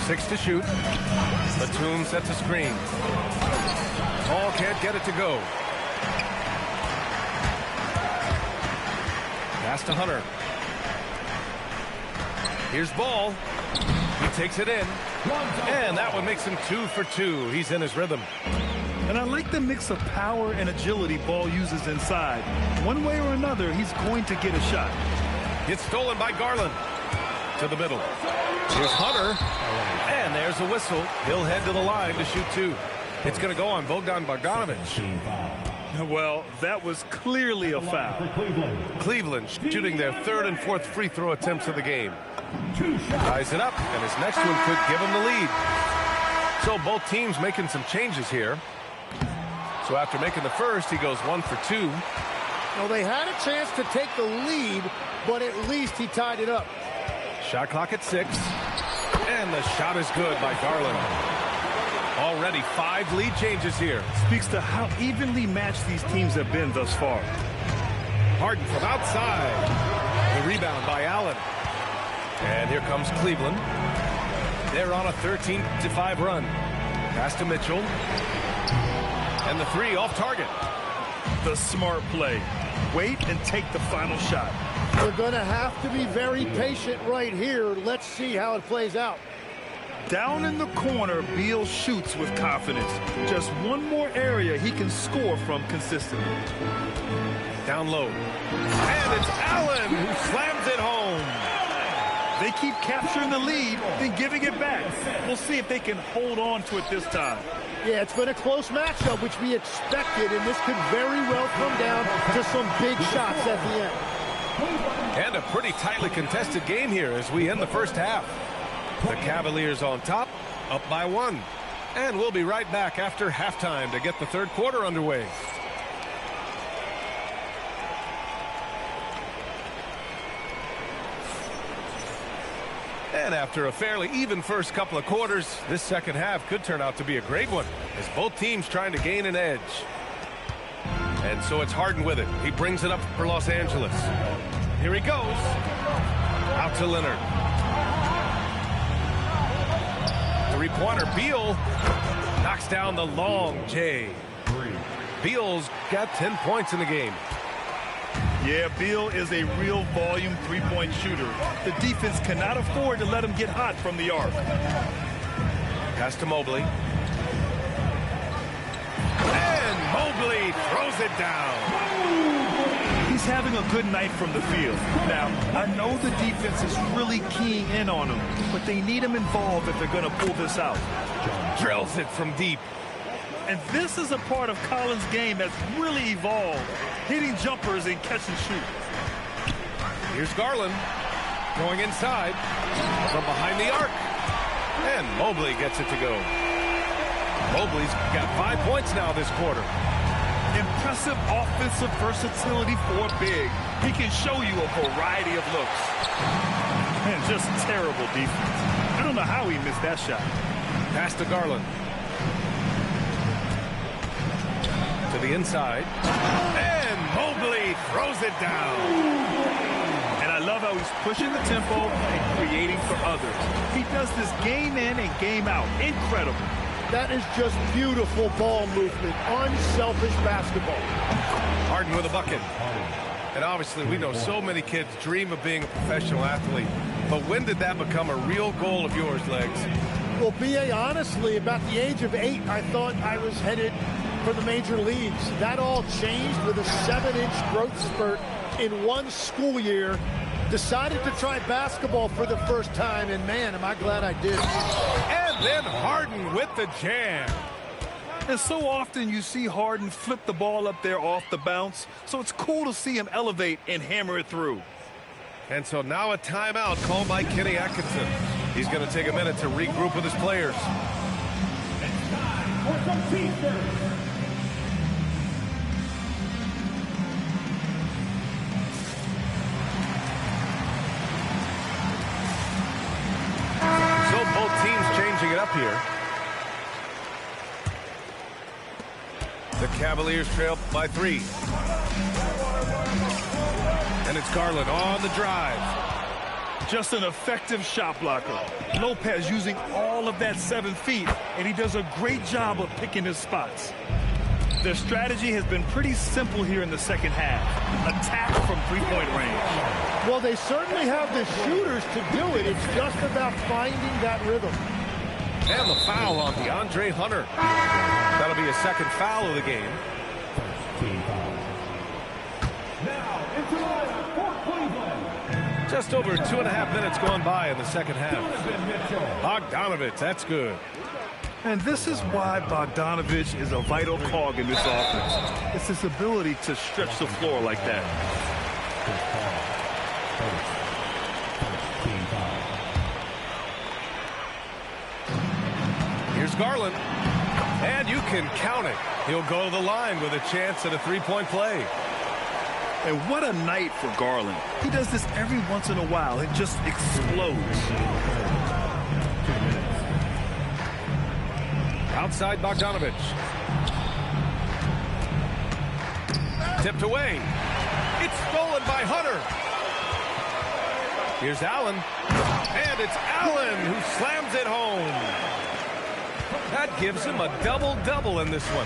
6 to shoot. Batum sets a screen. Paul can't get it to go. Pass to Hunter. Here's Ball. He takes it in. And that one makes him 2 for 2. He's in his rhythm. And I like the mix of power and agility Ball uses inside. One way or another, he's going to get a shot. Gets stolen by Garland. To the middle. Here's Hunter. And there's a whistle. He'll head to the line to shoot 2. It's going to go on Bogdan Bogdanovich. Well, that was clearly a foul. Cleveland shooting their 3rd and 4th free throw attempts of the game. Ties it up, and his next one could give him the lead. So both teams making some changes here. So after making the first, he goes 1 for 2. Well, they had a chance to take the lead, but at least he tied it up. Shot clock at 6. And the shot is good by Garland. Already 5 lead changes here. Speaks to how evenly matched these teams have been thus far. Harden from outside. The rebound by Allen. And here comes Cleveland. They're on a 13-5 run. Pass to Mitchell. And the three off target. The smart play. Wait and take the final shot. We're going to have to be very patient right here. Let's see how it plays out. Down in the corner, Beal shoots with confidence. Just one more area he can score from consistently. Down low. And it's Allen who slams it home. They keep capturing the lead, then giving it back. We'll see if they can hold on to it this time. Yeah, it's been a close matchup, which we expected, and this could very well come down to some big shots at the end. And a pretty tightly contested game here as we end the first half. The Cavaliers on top, up by 1. And we'll be right back after halftime to get the third quarter underway. And after a fairly even first couple of quarters, this second half could turn out to be a great one as both teams trying to gain an edge. And so it's Harden with it. He brings it up for Los Angeles. Here he goes. Out to Leonard. Three-pointer. Beal knocks down the long J. Beal's got 10 points in the game. Yeah, Beal is a real volume three-point shooter. The defense cannot afford to let him get hot from the arc. Pass to Mobley. And Mobley throws it down. He's having a good night from the field. Now, I know the defense is really keying in on him, but they need him involved if they're going to pull this out. Drills it from deep. And this is a part of Collins' game that's really evolved, hitting jumpers and catch and shoot. Here's Garland going inside from behind the arc. And Mobley gets it to go. Mobley's got 5 points now this quarter. Impressive offensive versatility for a big. He can show you a variety of looks. And just terrible defense. I don't know how he missed that shot. Pass to Garland. To the inside. And Mobley throws it down. And I love how he's pushing the tempo and creating for others. He does this game in and game out. Incredible. That is just beautiful ball movement. Unselfish basketball. Harden with a bucket. And obviously we know so many kids dream of being a professional athlete. But when did that become a real goal of yours, Legs? Well, B.A., honestly, about the age of 8, I thought I was headed for the major leagues. That all changed with a 7-inch growth spurt in one school year. Decided to try basketball for the first time, and man, am I glad I did. And then Harden with the jam. And so often you see Harden flip the ball up there off the bounce, so it's cool to see him elevate and hammer it through. And so now a timeout called by Kenny Atkinson. He's going to take a minute to regroup with his players. So both teams changing it up here. The Cavaliers trail by 3. And it's Garland on the drive. Just an effective shot blocker. Lopez using all of that 7 feet, and he does a great job of picking his spots. Their strategy has been pretty simple here in the second half. Attack from three-point range. Well, they certainly have the shooters to do it. It's just about finding that rhythm. And the foul on DeAndre Hunter. That'll be a second foul of the game. Just over 2.5 minutes gone by in the second half. Bogdanovich, that's good. And this is why Bogdanovich is a vital cog in this offense. It's his ability to stretch the floor like that. Here's Garland. And you can count it. He'll go to the line with a chance at a three-point play. And what a night for Garland. He does this every once in a while. It just explodes. Outside Bogdanovich. Tipped away. It's stolen by Hunter. Here's Allen. And it's Allen who slams it home. That gives him a double-double in this one.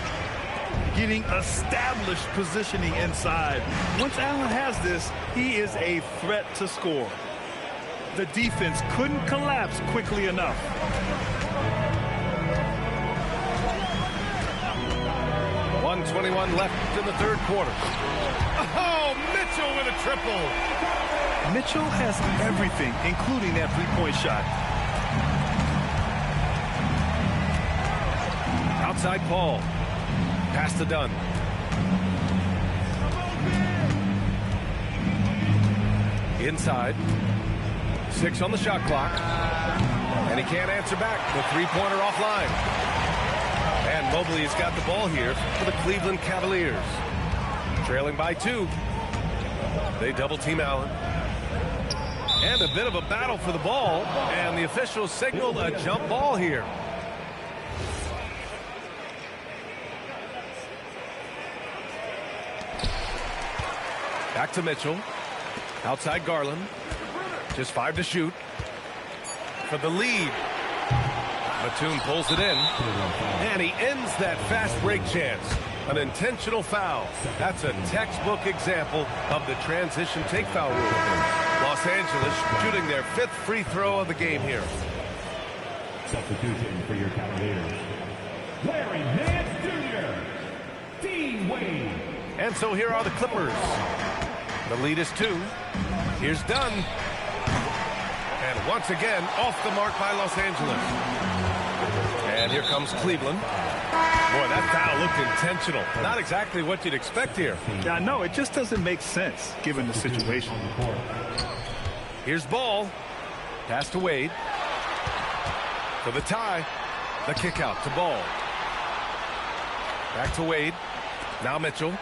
Getting established positioning inside. Once Allen has this, he is a threat to score. The defense couldn't collapse quickly enough. .121 left in the third quarter. Oh, Mitchell with a triple. Mitchell has everything, including that three-point shot. Outside Paul. Pass to Dunn. Inside. 6 on the shot clock. And he can't answer back. The three-pointer offline. And Mobley has got the ball here for the Cleveland Cavaliers. Trailing by 2. They double-team Allen. And a bit of a battle for the ball. And the officials signaled a jump ball here. Back to Mitchell. Outside Garland. Just 5 to shoot. For the lead. Batum pulls it in. And he ends that fast break chance. An intentional foul. That's a textbook example of the transition take foul rule. Los Angeles shooting their 5th free throw of the game here. Substitution for your Cavaliers. Larry Nance Jr. Dean Wade. And so here are the Clippers. The lead is 2. Here's Dunn. And once again, off the mark by Los Angeles. And here comes Cleveland. Boy, that foul looked intentional. Not exactly what you'd expect here. Yeah, no, it just doesn't make sense given the situation. Here's Ball. Pass to Wade. For the tie. The kick out to Ball. Back to Wade. Now Mitchell.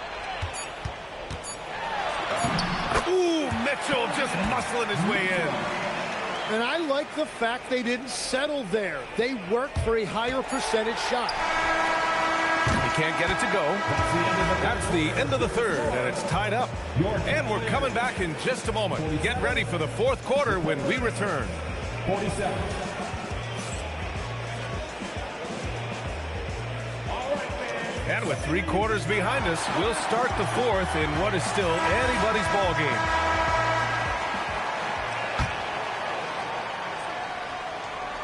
Ooh, Mitchell just muscling his way in. And I like the fact they didn't settle there. They worked for a higher percentage shot. He can't get it to go. That's the end of the third, and it's tied up. And we're coming back in just a moment. Get ready for the fourth quarter when we return. 47. And with 3 quarters behind us, we'll start the fourth in what is still anybody's ball game.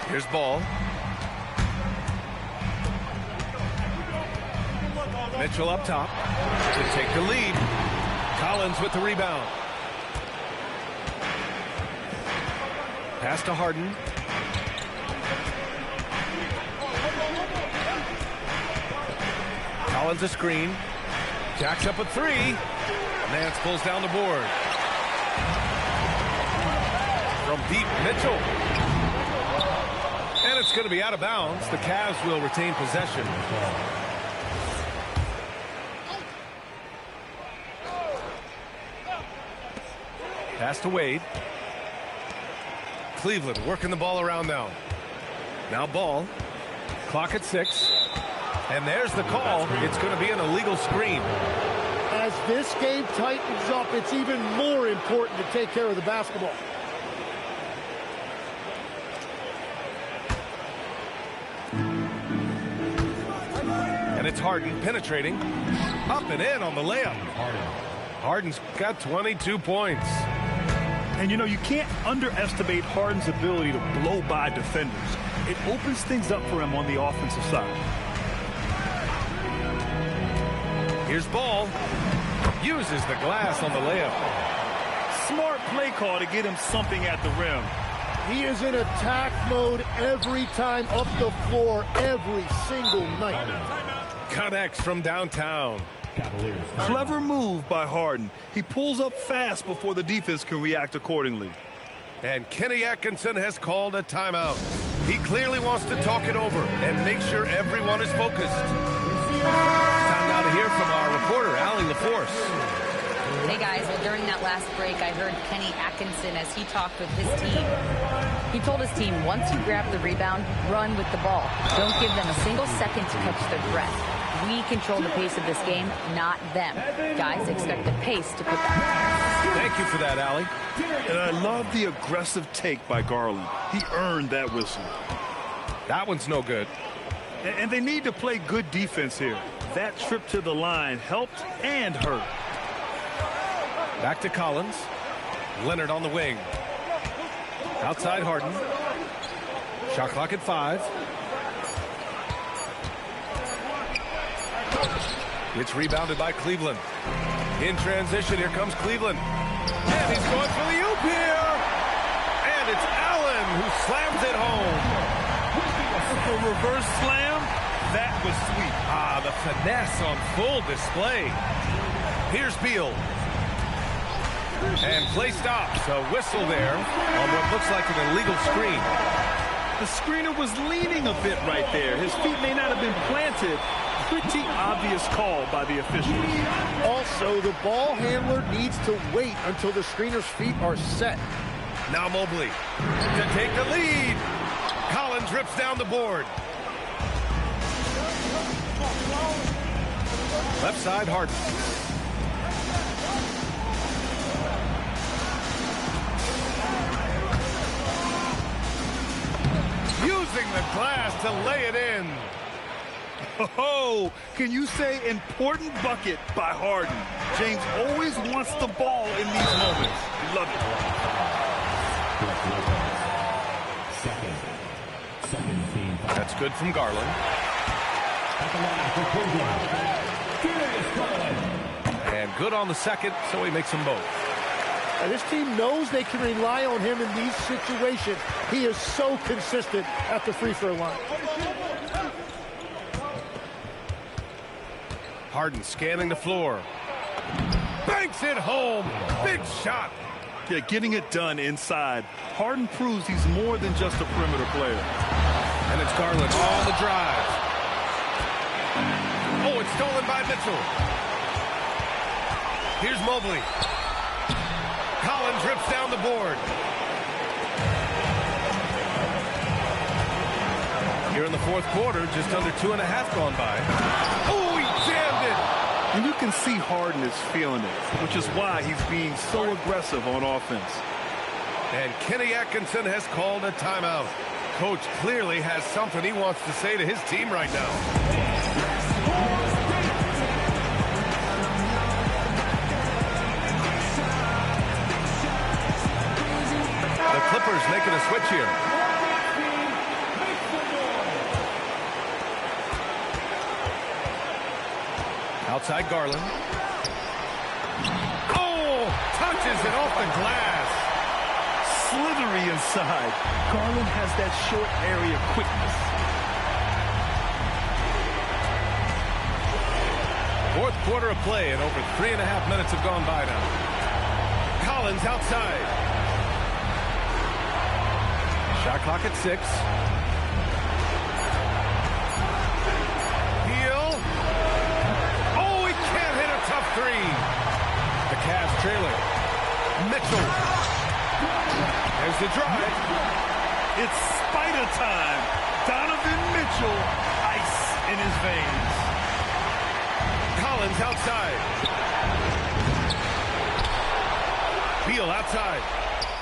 Here's Ball. Mitchell up top to take the lead. Collins with the rebound. Pass to Harden. Collins a screen. Jacks up a 3. Nance pulls down the board. From deep, Mitchell. And it's going to be out of bounds. The Cavs will retain possession. Pass to Wade. Cleveland working the ball around now. Now Ball. Clock at 6. And there's the call. It's going to be an illegal screen. As this game tightens up, it's even more important to take care of the basketball. And it's Harden penetrating. Up and in on the layup. Harden's got 22 points. And, you know, you can't underestimate Harden's ability to blow by defenders. It opens things up for him on the offensive side. Here's Ball. Uses the glass on the layup. Smart play call to get him something at the rim. He is in attack mode every time up the floor, every single night. Connects from downtown. Clever move by Harden. He pulls up fast before the defense can react accordingly. And Kenny Atkinson has called a timeout. He clearly wants to talk it over and make sure everyone is focused. Time now to hear from our reporter, Allie LaForce. Hey guys, well during that last break I heard Kenny Atkinson as he talked with his team. He told his team, once you grab the rebound, run with the ball. Don't give them a single second to catch their breath. We control the pace of this game, not them. Guys, expect the pace to pick up. Thank you for that, Allie. And I love the aggressive take by Garland. He earned that whistle. That one's no good. And they need to play good defense here. That trip to the line helped and hurt. Back to Collins. Leonard on the wing. Outside Harden. Shot clock at 5. It's rebounded by Cleveland. In transition, here comes Cleveland. And he's going for the oop here. And it's Allen who slams it home. A reverse slam, that was sweet. The finesse on full display. Here's Beal. And play stops. A whistle there on what looks like an illegal screen. The screener was leaning a bit right there. His feet may not have been planted. Pretty obvious call by the officials. Also, the ball handler needs to wait until the screener's feet are set. Now Mobley to take the lead. Collins rips down the board. Left side, Harden. Using the glass to lay it in. Oh, can you say important bucket by Harden? James always wants the ball in these moments. Love it. That's good from Garland. And good on the second, so he makes them both. And this team knows they can rely on him in these situations. He is so consistent at the free throw line. Harden scanning the floor. Banks it home. Big shot. Yeah, getting it done inside. Harden proves he's more than just a perimeter player. And it's Garland on the drive. Oh, it's stolen by Mitchell. Here's Mobley. Collins rips down the board. Here in the fourth quarter, just under 2.5 gone by. Oh, he jammed it. And you can see Harden is feeling it, which is why he's being so aggressive on offense. And Kenny Atkinson has called a timeout. Coach clearly has something he wants to say to his team right now. The Clippers making a switch here. Outside Garland. Oh, touches it off the glass. Slithery inside. Garland has that short area quickness. Fourth quarter of play and over 3.5 minutes have gone by now. Collins outside. Shot clock at 6. Three. The Cavs trailing. Mitchell. There's the drive. It's Spider time. Donovan Mitchell, ice in his veins. Collins outside. Beal outside.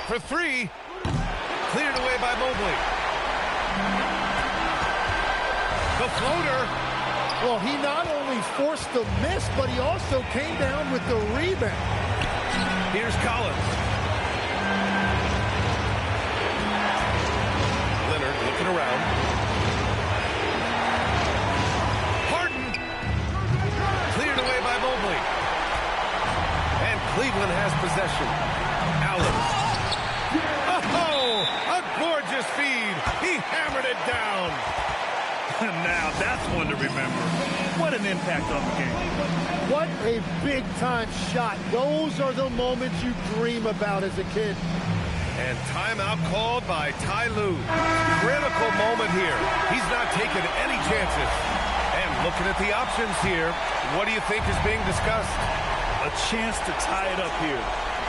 For 3. Cleared away by Mobley. The floater. Well, he not only forced the miss, but he also came down with the rebound. Here's Collins. Leonard looking around. Harden. Cleared away by Mobley. And Cleveland has possession. Allen. Oh, a gorgeous feed. He hammered it down. Now that's one to remember. What an impact on the game. What a big-time shot. Those are the moments you dream about as a kid. And timeout called by Ty Lue. Critical moment here. He's not taking any chances. And looking at the options here, what do you think is being discussed? A chance to tie it up here.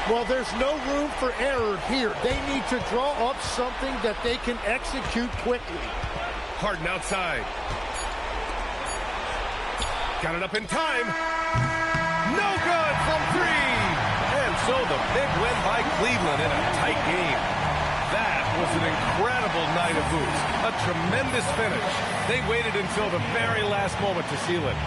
Well, there's no room for error here. They need to draw up something that they can execute quickly. Harden outside. Got it up in time. No good from three. And so the big win by Cleveland in a tight game. That was an incredible night of hoops. A tremendous finish. They waited until the very last moment to seal it.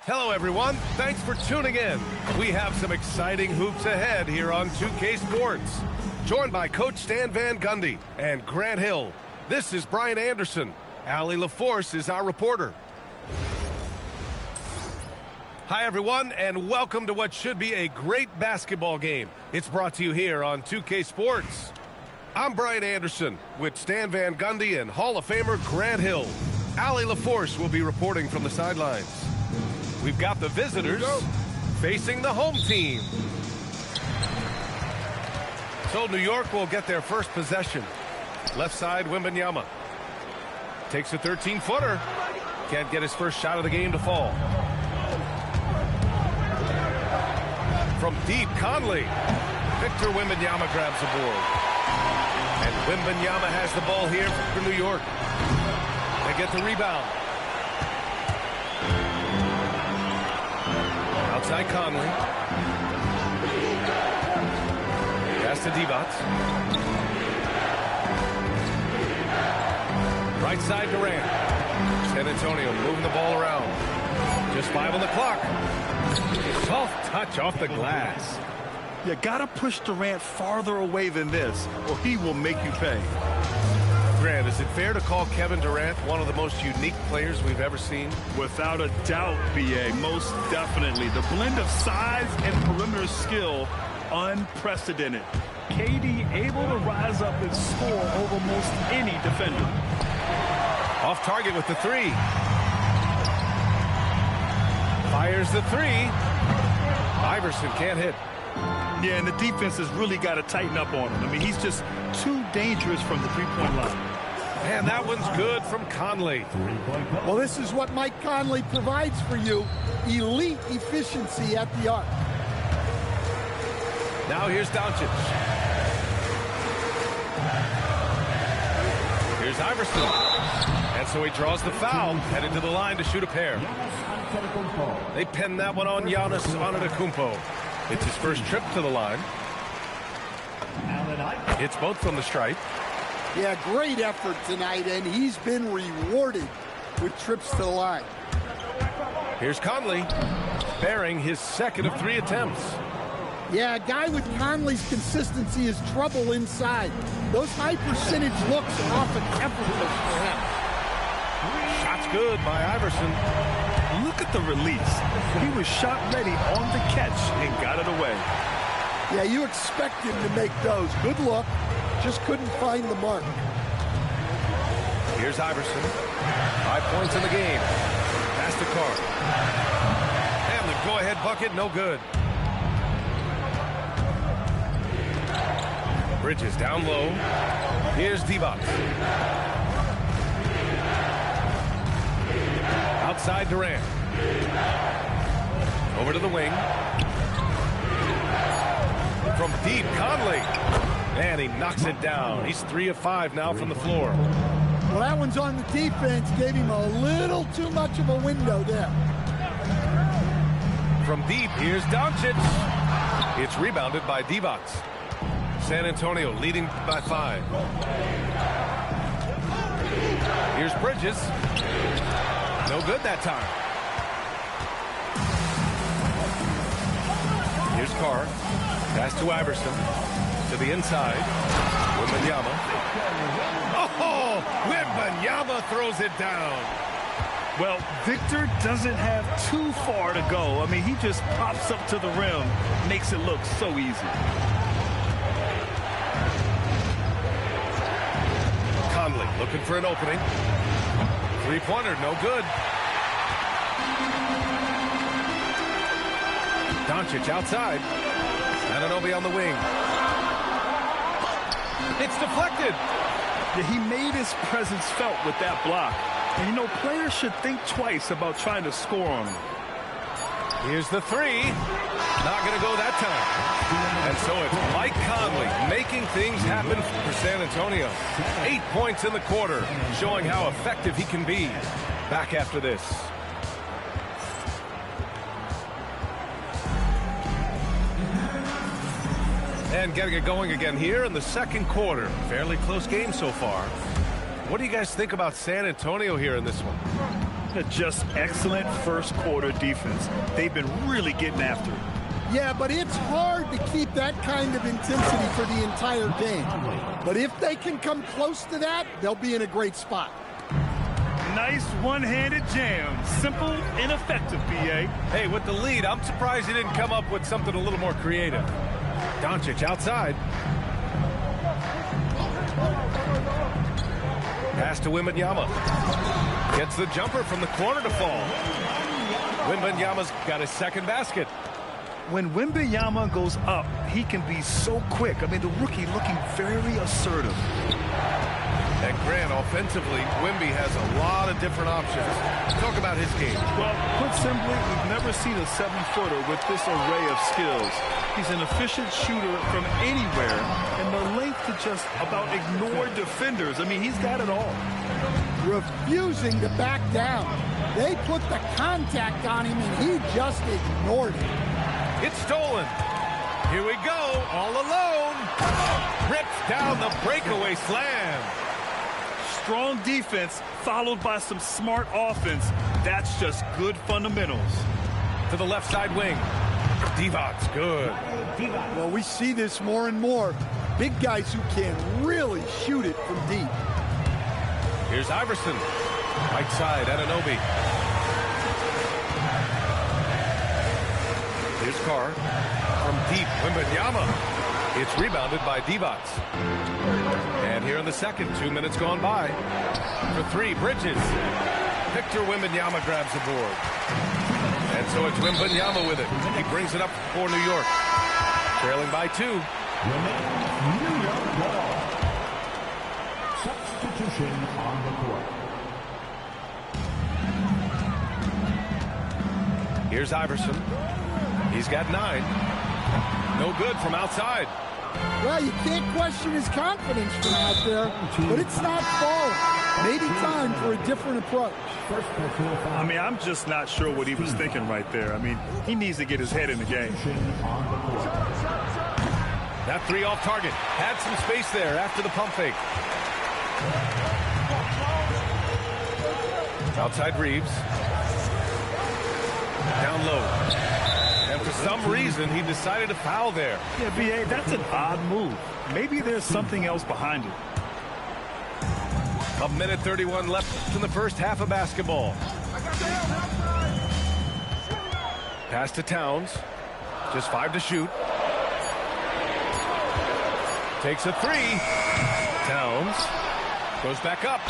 Hello, everyone. Thanks for tuning in. We have some exciting hoops ahead here on 2K Sports. Joined by Coach Stan Van Gundy and Grant Hill. This is Brian Anderson. Allie LaForce is our reporter. Hi, everyone, and welcome to what should be a great basketball game. It's brought to you here on 2K Sports. I'm Brian Anderson with Stan Van Gundy and Hall of Famer Grant Hill. Allie LaForce will be reporting from the sidelines. We've got the visitors facing the home team. So New York will get their first possession. Left side, Wembanyama. Takes a 13-footer. Can't get his first shot of the game to fall. From deep, Conley. Victor Wembanyama grabs the board. And Wembanyama has the ball here for New York. They get the rebound. Outside Conley. Pass to Divac. Right side Durant. San Antonio moving the ball around. Just 5 on the clock. Soft touch off the glass. You gotta push Durant farther away than this, or he will make you pay. Grant, is it fair to call Kevin Durant one of the most unique players we've ever seen? Without a doubt, B.A., most definitely. The blend of size and perimeter skill, unprecedented. KD able to rise up and score over most any defender. Off target with the three. Fires the three. Iverson can't hit. Yeah, and the defense has really got to tighten up on him. I mean, he's just too dangerous from the three-point line. And that one's good from Conley. Well, this is what Mike Conley provides for you. Elite efficiency at the arc. Now here's Doncic. Here's Iverson. And so he draws the foul, headed to the line to shoot a pair. They pin that one on Giannis Antetokounmpo. It's his first trip to the line. It's both from the stripe. Yeah, great effort tonight, and he's been rewarded with trips to the line. Here's Conley, bearing his second of 3 attempts. Yeah, a guy with Conley's consistency is trouble inside. Those high percentage looks are often effortless for him. Shot's good by Iverson. Look at the release. He was shot ready on the catch and got it away. Yeah, you expect him to make those. Good look. Just couldn't find the mark. Here's Iverson. 5 points in the game. Pass to Carr. And the go-ahead bucket, no good. Bridges down low. Here's Divac. Outside Durant. Over to the wing. From deep, Conley. And he knocks it down. He's 3 of 5 now from the floor. Well, that one's on the defense. Gave him a little too much of a window there. From deep, here's Doncic. It's rebounded by Divac. San Antonio leading by 5. Here's Bridges. No good that time. Here's Carr. Pass to Iverson. To the inside. Wembanyama. Oh! Wembanyama throws it down. Well, Victor doesn't have too far to go. I mean, he just pops up to the rim. Makes it look so easy. Conley looking for an opening. Three-pointer, no good. Doncic outside. Anunoby on the wing. It's deflected. Yeah, he made his presence felt with that block. And, you know, players should think twice about trying to score on him. Here's the three. Not going to go that time. And so it's Mike Conley making things happen for San Antonio. 8 points in the quarter, showing how effective he can be. Back after this. And getting it going again here in the second quarter. Fairly close game so far. What do you guys think about San Antonio here in this one? Just excellent first quarter defense. They've been really getting after it. Yeah, but it's hard to keep that kind of intensity for the entire game. But if they can come close to that, they'll be in a great spot. Nice one-handed jam. Simple and effective, B.A. Hey, with the lead, I'm surprised he didn't come up with something a little more creative. Doncic outside. Pass to Wembanyama. Gets the jumper from the corner to fall. Wembanyama's got his second basket. When Wembanyama goes up, he can be so quick. I mean, the rookie looking very assertive. And Grant, offensively, Wemby has a lot of different options. Talk about his game. Well, put simply, we've never seen a 7-footer with this array of skills. He's an efficient shooter from anywhere, and the length to just about ignore defenders. I mean, he's got it all. Refusing to back down. They put the contact on him, and he just ignored it. It's stolen. Here we go, all alone. Rips down the breakaway slam. Strong defense followed by some smart offense. That's just good fundamentals. To the left side wing. Divac's good. Well, we see this more and more. Big guys who can really shoot it from deep. Here's Iverson. Right side, Anunoby. Here's Carr. From deep, Wembanyama. It's rebounded by Divac. And here in the second, 2 minutes gone by. For three, Bridges. Victor Wembanyama grabs the board. And so it's Wembanyama with it. He brings it up for New York. Trailing by 2. New York ball. Substitution on the court. Here's Iverson. He's got 9. No good from outside. Well, you can't question his confidence from out there, but it's not falling. Maybe time for a different approach. I mean, I'm just not sure what he was thinking right there. I mean, he needs to get his head in the game. That 3 off target. Had some space there after the pump fake. Outside Reeves. Down low. And for some reason, he decided to foul there. Yeah, B.A., that's an odd move. Maybe there's something else behind it. A minute 31 left in the first half of basketball. Pass to Towns. Just 5 to shoot. Takes a 3. Towns goes back up.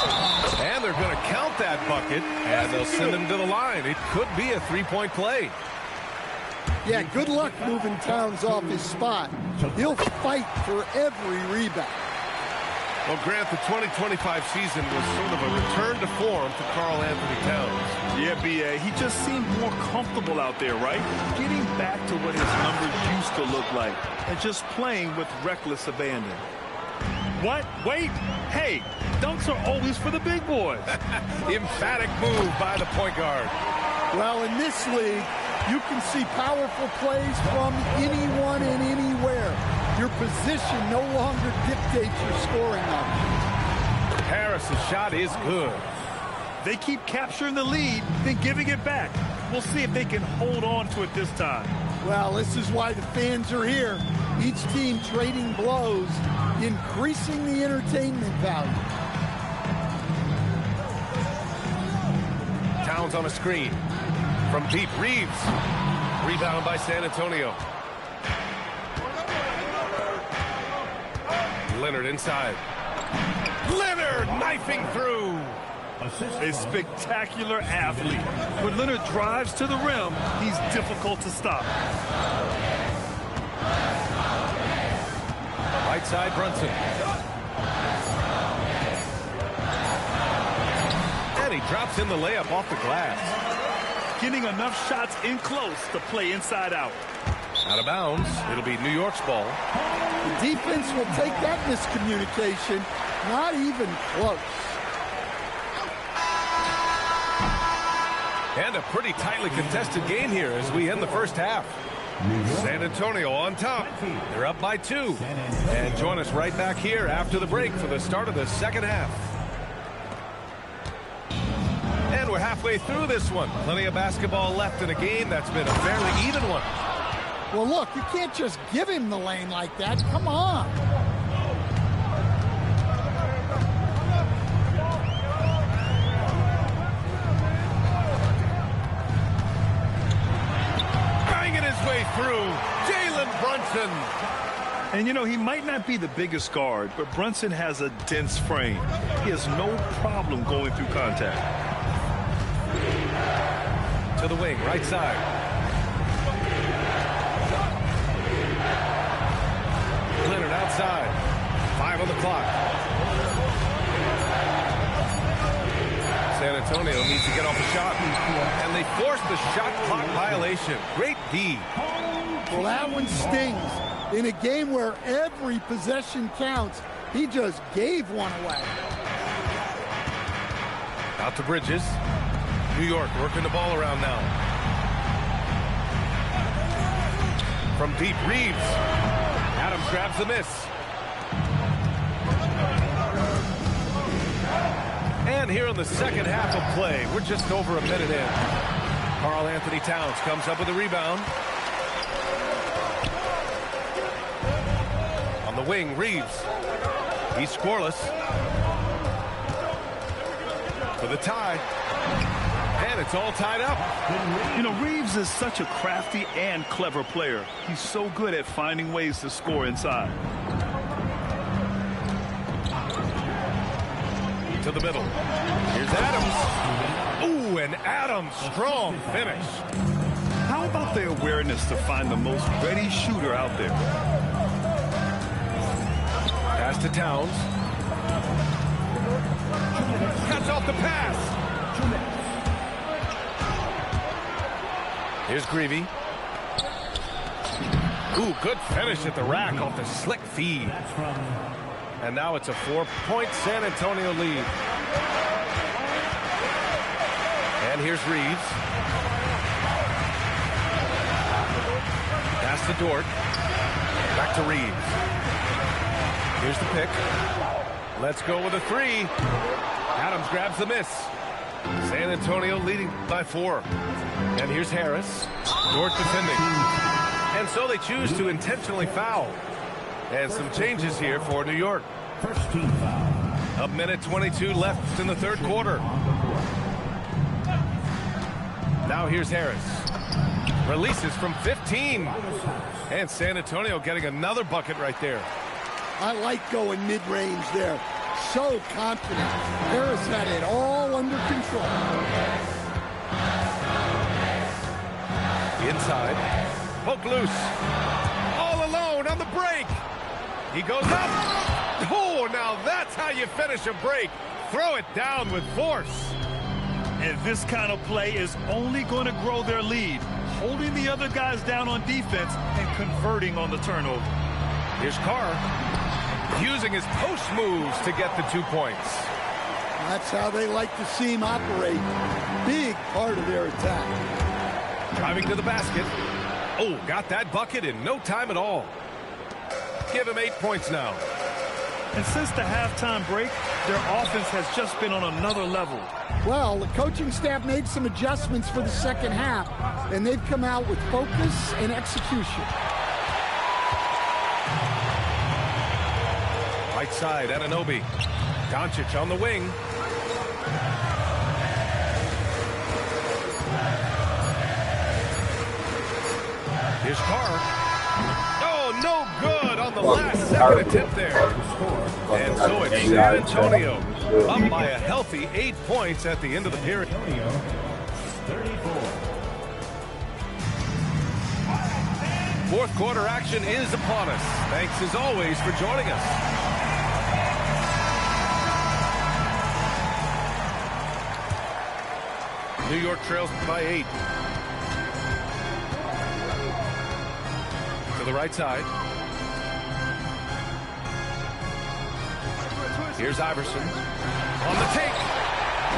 And they're going to count that bucket, and they'll send him to the line. It could be a 3-point play. Yeah, good luck moving Towns off his spot. He'll fight for every rebound. Well, Grant, the 2025 season was sort of a return to form for Karl Anthony Towns. Yeah, B.A., he just seemed more comfortable out there, right? Getting back to what his numbers used to look like and just playing with reckless abandon. What? Wait. Hey, dunks are always for the big boys. Emphatic move by the point guard. Well, in this league, you can see powerful plays from anyone and anywhere. Your position no longer dictates your scoring option. Harris's shot is good. They keep capturing the lead, then giving it back. We'll see if they can hold on to it this time. Well, this is why the fans are here. Each team trading blows, increasing the entertainment value. Towns on a screen. From deep, Reeves. Rebound by San Antonio. Leonard inside. Leonard knifing through. A spectacular athlete. When Leonard drives to the rim, he's difficult to stop. Right side, Brunson. And he drops in the layup off the glass. Getting enough shots in close to play inside out. Out of bounds. It'll be New York's ball. The defense will take that miscommunication. Not even close. And a pretty tightly contested game here as we end the first half. San Antonio on top. They're up by 2. And join us right back here after the break for the start of the second half. we're halfway through this one. Plenty of basketball left in a game that's been a fairly even one. Well, look, you can't just give him the lane like that. Come on. Banging his way through, Jalen Brunson. And, you know, he might not be the biggest guard, but Brunson has a dense frame. He has no problem going through contact. To the wing, right side. Leonard outside. 5 on the clock. San Antonio needs to get off the shot. And they force the shot clock violation. Great D. Well, that one stings. In a game where every possession counts, he just gave one away. Out to Bridges. New York working the ball around now. From deep, Reeves. Adams grabs the miss. And here in the second half of play, we're just over a minute in. Karl Anthony Towns comes up with a rebound. On the wing, Reeves. He's scoreless. For the tie. And it's all tied up. You know, Reeves is such a crafty and clever player. He's so good at finding ways to score inside. To the middle. Here's Adams. Ooh, and Adams, strong finish. How about their awareness to find the most ready shooter out there? Pass to Towns. Cuts off the pass. Here's Greavy. Ooh, good finish at the rack off the slick feed. And now it's a 4-point San Antonio lead. And here's Reeves. Pass to Dort. Back to Reeves. Here's the pick. Let's go with a 3. Adams grabs the miss. San Antonio leading by 4. And here's Harris. Dort defending. And so they choose to intentionally foul. And some changes here for New York. First team foul. A minute 22 left in the third quarter. Now here's Harris. Releases from 15. And San Antonio getting another bucket right there. I like going mid-range there. So confident. Harris had it all under control. Inside. Poke loose. All alone on the break. He goes up. Oh, now that's how you finish a break. Throw it down with force. And this kind of play is only going to grow their lead, holding the other guys down on defense and converting on the turnover. Here's Carr using his post moves to get the 2 points. That's how they like to see him operate. Big part of their attack. Driving to the basket. Oh, got that bucket in no time at all. Give him 8 points now. And since the halftime break, their offense has just been on another level. Well, the coaching staff made some adjustments for the second half, and they've come out with focus and execution. Right side, Anunoby. Doncic on the wing. Here's Carr. Oh, no good on the last second attempt there. And so it's San Antonio up by a healthy 8 points at the end of the period. 34. Fourth quarter action is upon us. Thanks as always for joining us. New York trails by 8. To the right side. Here's Iverson on the take.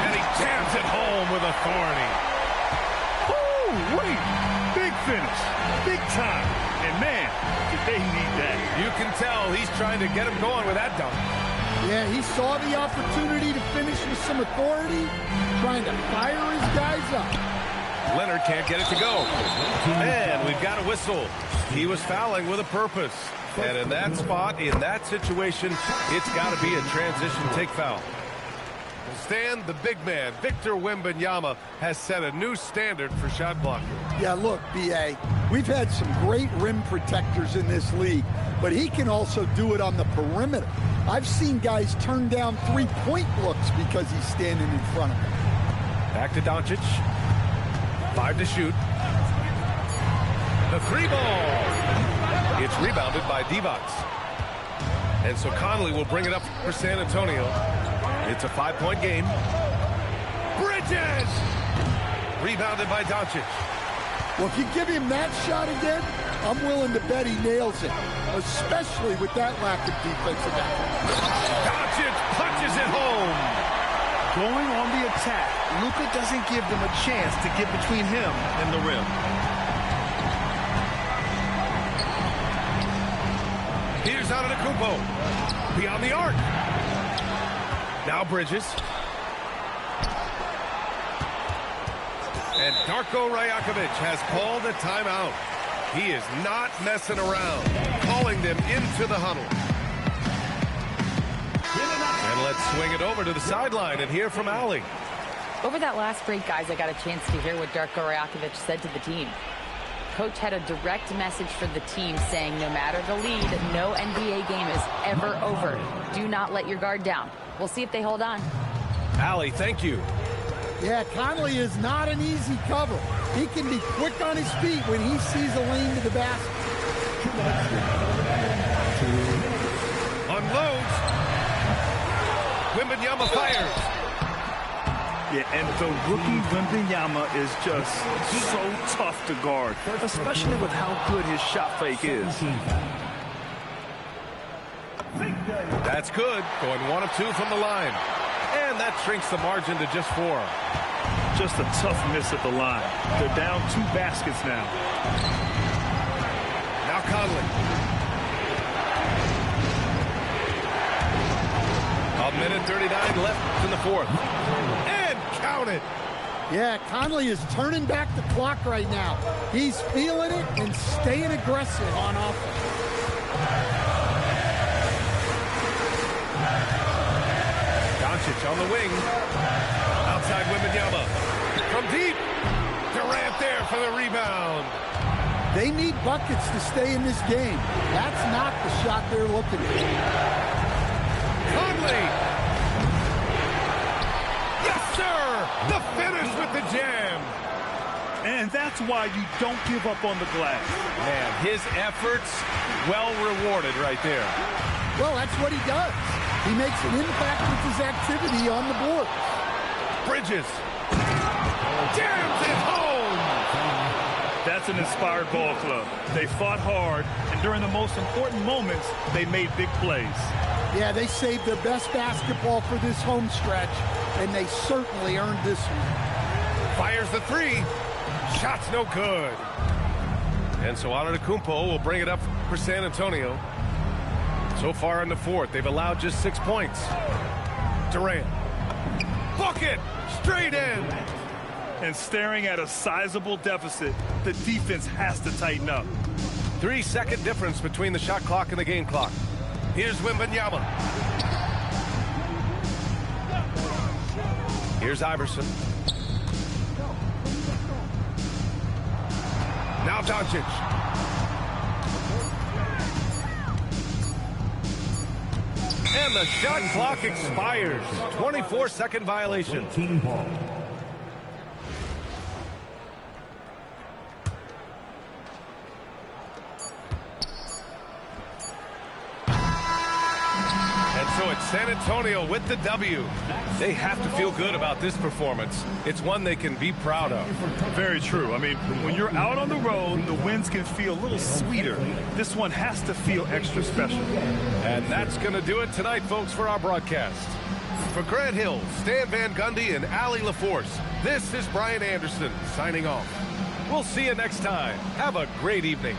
And he jams it home with authority. Ooh, wait. Big finish. Big time. And man, did they need that. You can tell he's trying to get him going with that dunk. Yeah, he saw the opportunity to finish with some authority, trying to fire his guys up. Leonard can't get it to go. And we've got a whistle. He was fouling with a purpose. And in that spot, in that situation, it's got to be a transition take foul. Stan, the big man, Victor Wembanyama, has set a new standard for shot blocking. Yeah, look, B.A., we've had some great rim protectors in this league, but he can also do it on the perimeter. I've seen guys turn down three-point looks because he's standing in front of them. Back to Doncic. 5 to shoot. The 3 ball. It's rebounded by Divac. And so Conley will bring it up for San Antonio. It's a 5-point game. Bridges! Rebounded by Doncic. Well, if you give him that shot again, I'm willing to bet he nails it, especially with that lack of defensive effort. Doncic punches it home. Going on the attack, Luka doesn't give them a chance to get between him and the rim. Here's Antetokounmpo. Beyond the arc. Now Bridges. And Darko Rajakovic has called a timeout. He is not messing around, calling them into the huddle. And let's swing it over to the sideline and hear from Allie. Over that last break, guys, I got a chance to hear what Darko Rajakovic said to the team. Coach had a direct message for the team saying no matter the lead, no NBA game is ever over. Do not let your guard down. We'll see if they hold on. Allie, thank you. Yeah, Conley is not an easy cover. He can be quick on his feet when he sees a lane to the basket. Unloads. Wembanyama fires. Yeah, and the rookie Wembanyama is just so tough to guard, especially with how good his shot fake is. That's good. Going 1 of 2 from the line. And that shrinks the margin to just 4. Just a tough miss at the line. They're down 2 baskets now. Now Conley. A minute 39 left in the 4th. And count it. Yeah, Conley is turning back the clock right now. He's feeling it and staying aggressive on offense. Doncic on the wing. Outside Wembanyama. From deep. Durant there for the rebound. They need buckets to stay in this game. That's not the shot they're looking for. Conley. Yes, sir. The finish with the jam. And that's why you don't give up on the glass. Man, his efforts well rewarded right there. Well, that's what he does. He makes an impact with his activity on the board. Bridges. Jams it home. That's an inspired ball club. They fought hard, and during the most important moments, they made big plays. Yeah, they saved their best basketball for this home stretch, and they certainly earned this one. Fires the 3. Shot's no good. And so Antetokounmpo will bring it up for San Antonio. So far in the 4th, they've allowed just 6 points. Durant. Bucket! Straight in! And staring at a sizable deficit, the defense has to tighten up. 3-second difference between the shot clock and the game clock. Here's Wembanyama. Here's Iverson. Now Doncic. And the shot clock expires. 24-second violation. Team ball. And so it's San Antonio with the W. They have to feel good about this performance. It's one they can be proud of. Very true. I mean, when you're out on the road, the wins can feel a little sweeter. This one has to feel extra special. And that's going to do it tonight, folks, for our broadcast. For Grant Hill, Stan Van Gundy, and Allie LaForce, this is Brian Anderson signing off. We'll see you next time. Have a great evening.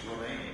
remaining.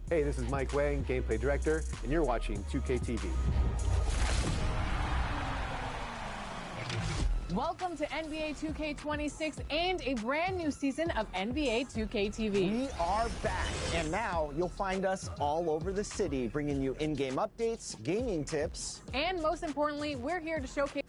Hey, this is Mike Wang, Gameplay Director, and you're watching 2K TV. Welcome to NBA 2K26 and a brand new season of NBA 2K TV. We are back, and now you'll find us all over the city, bringing you in-game updates, gaming tips, and most importantly, we're here to showcase...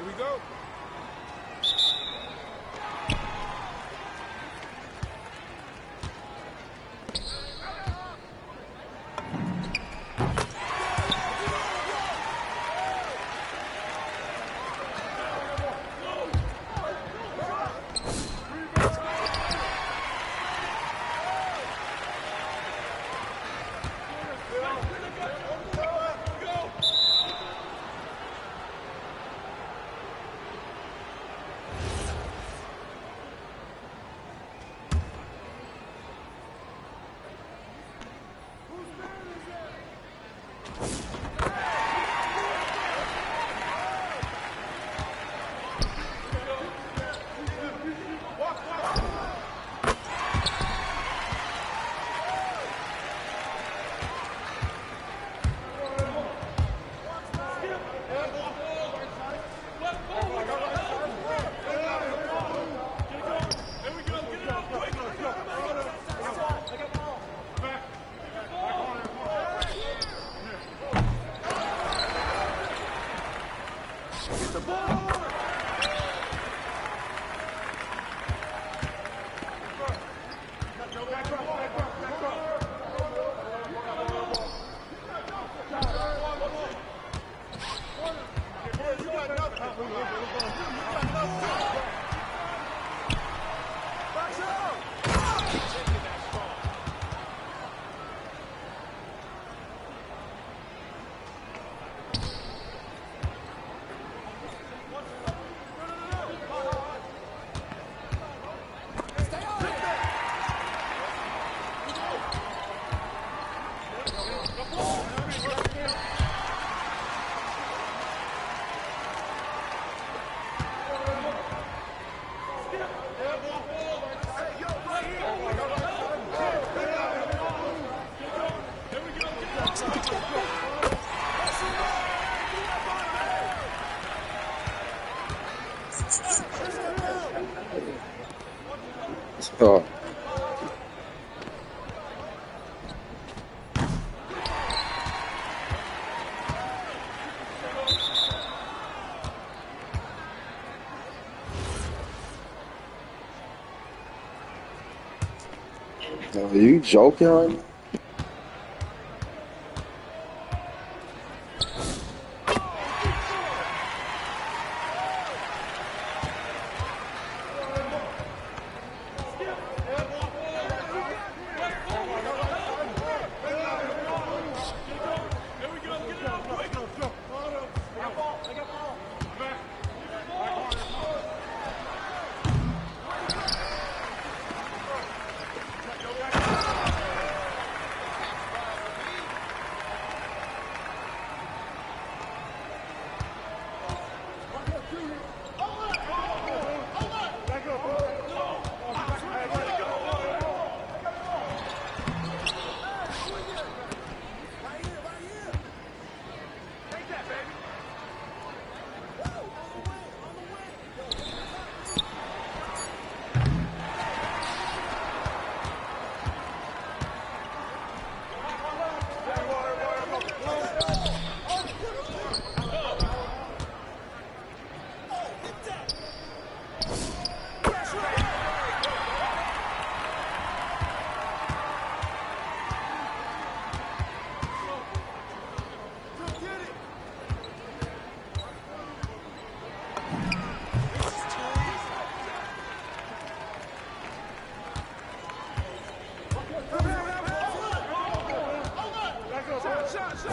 Here we go. Oh. Are you joking right now? My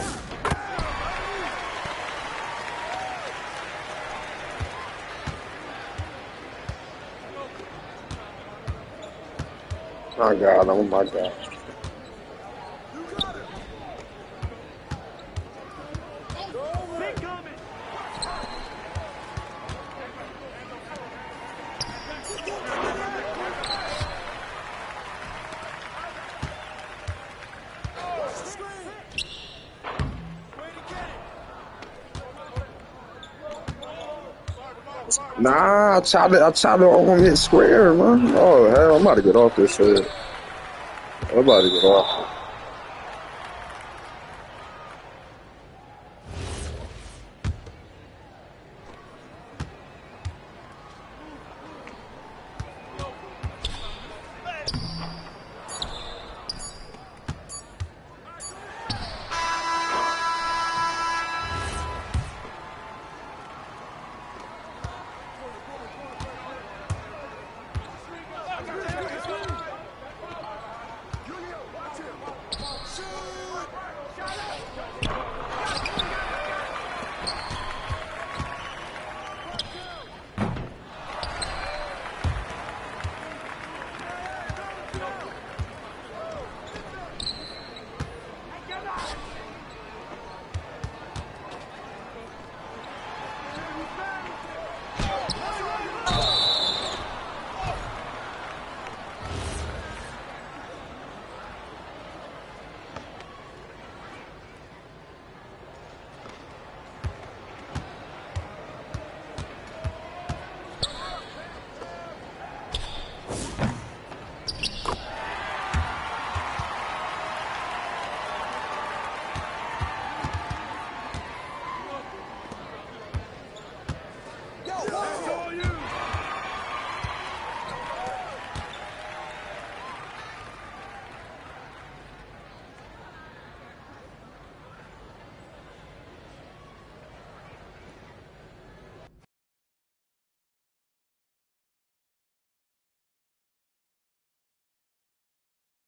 God, oh my God. Nah, I tried to on hit square, man. Oh hell, I'm about to get off this shit. I'm about to get off.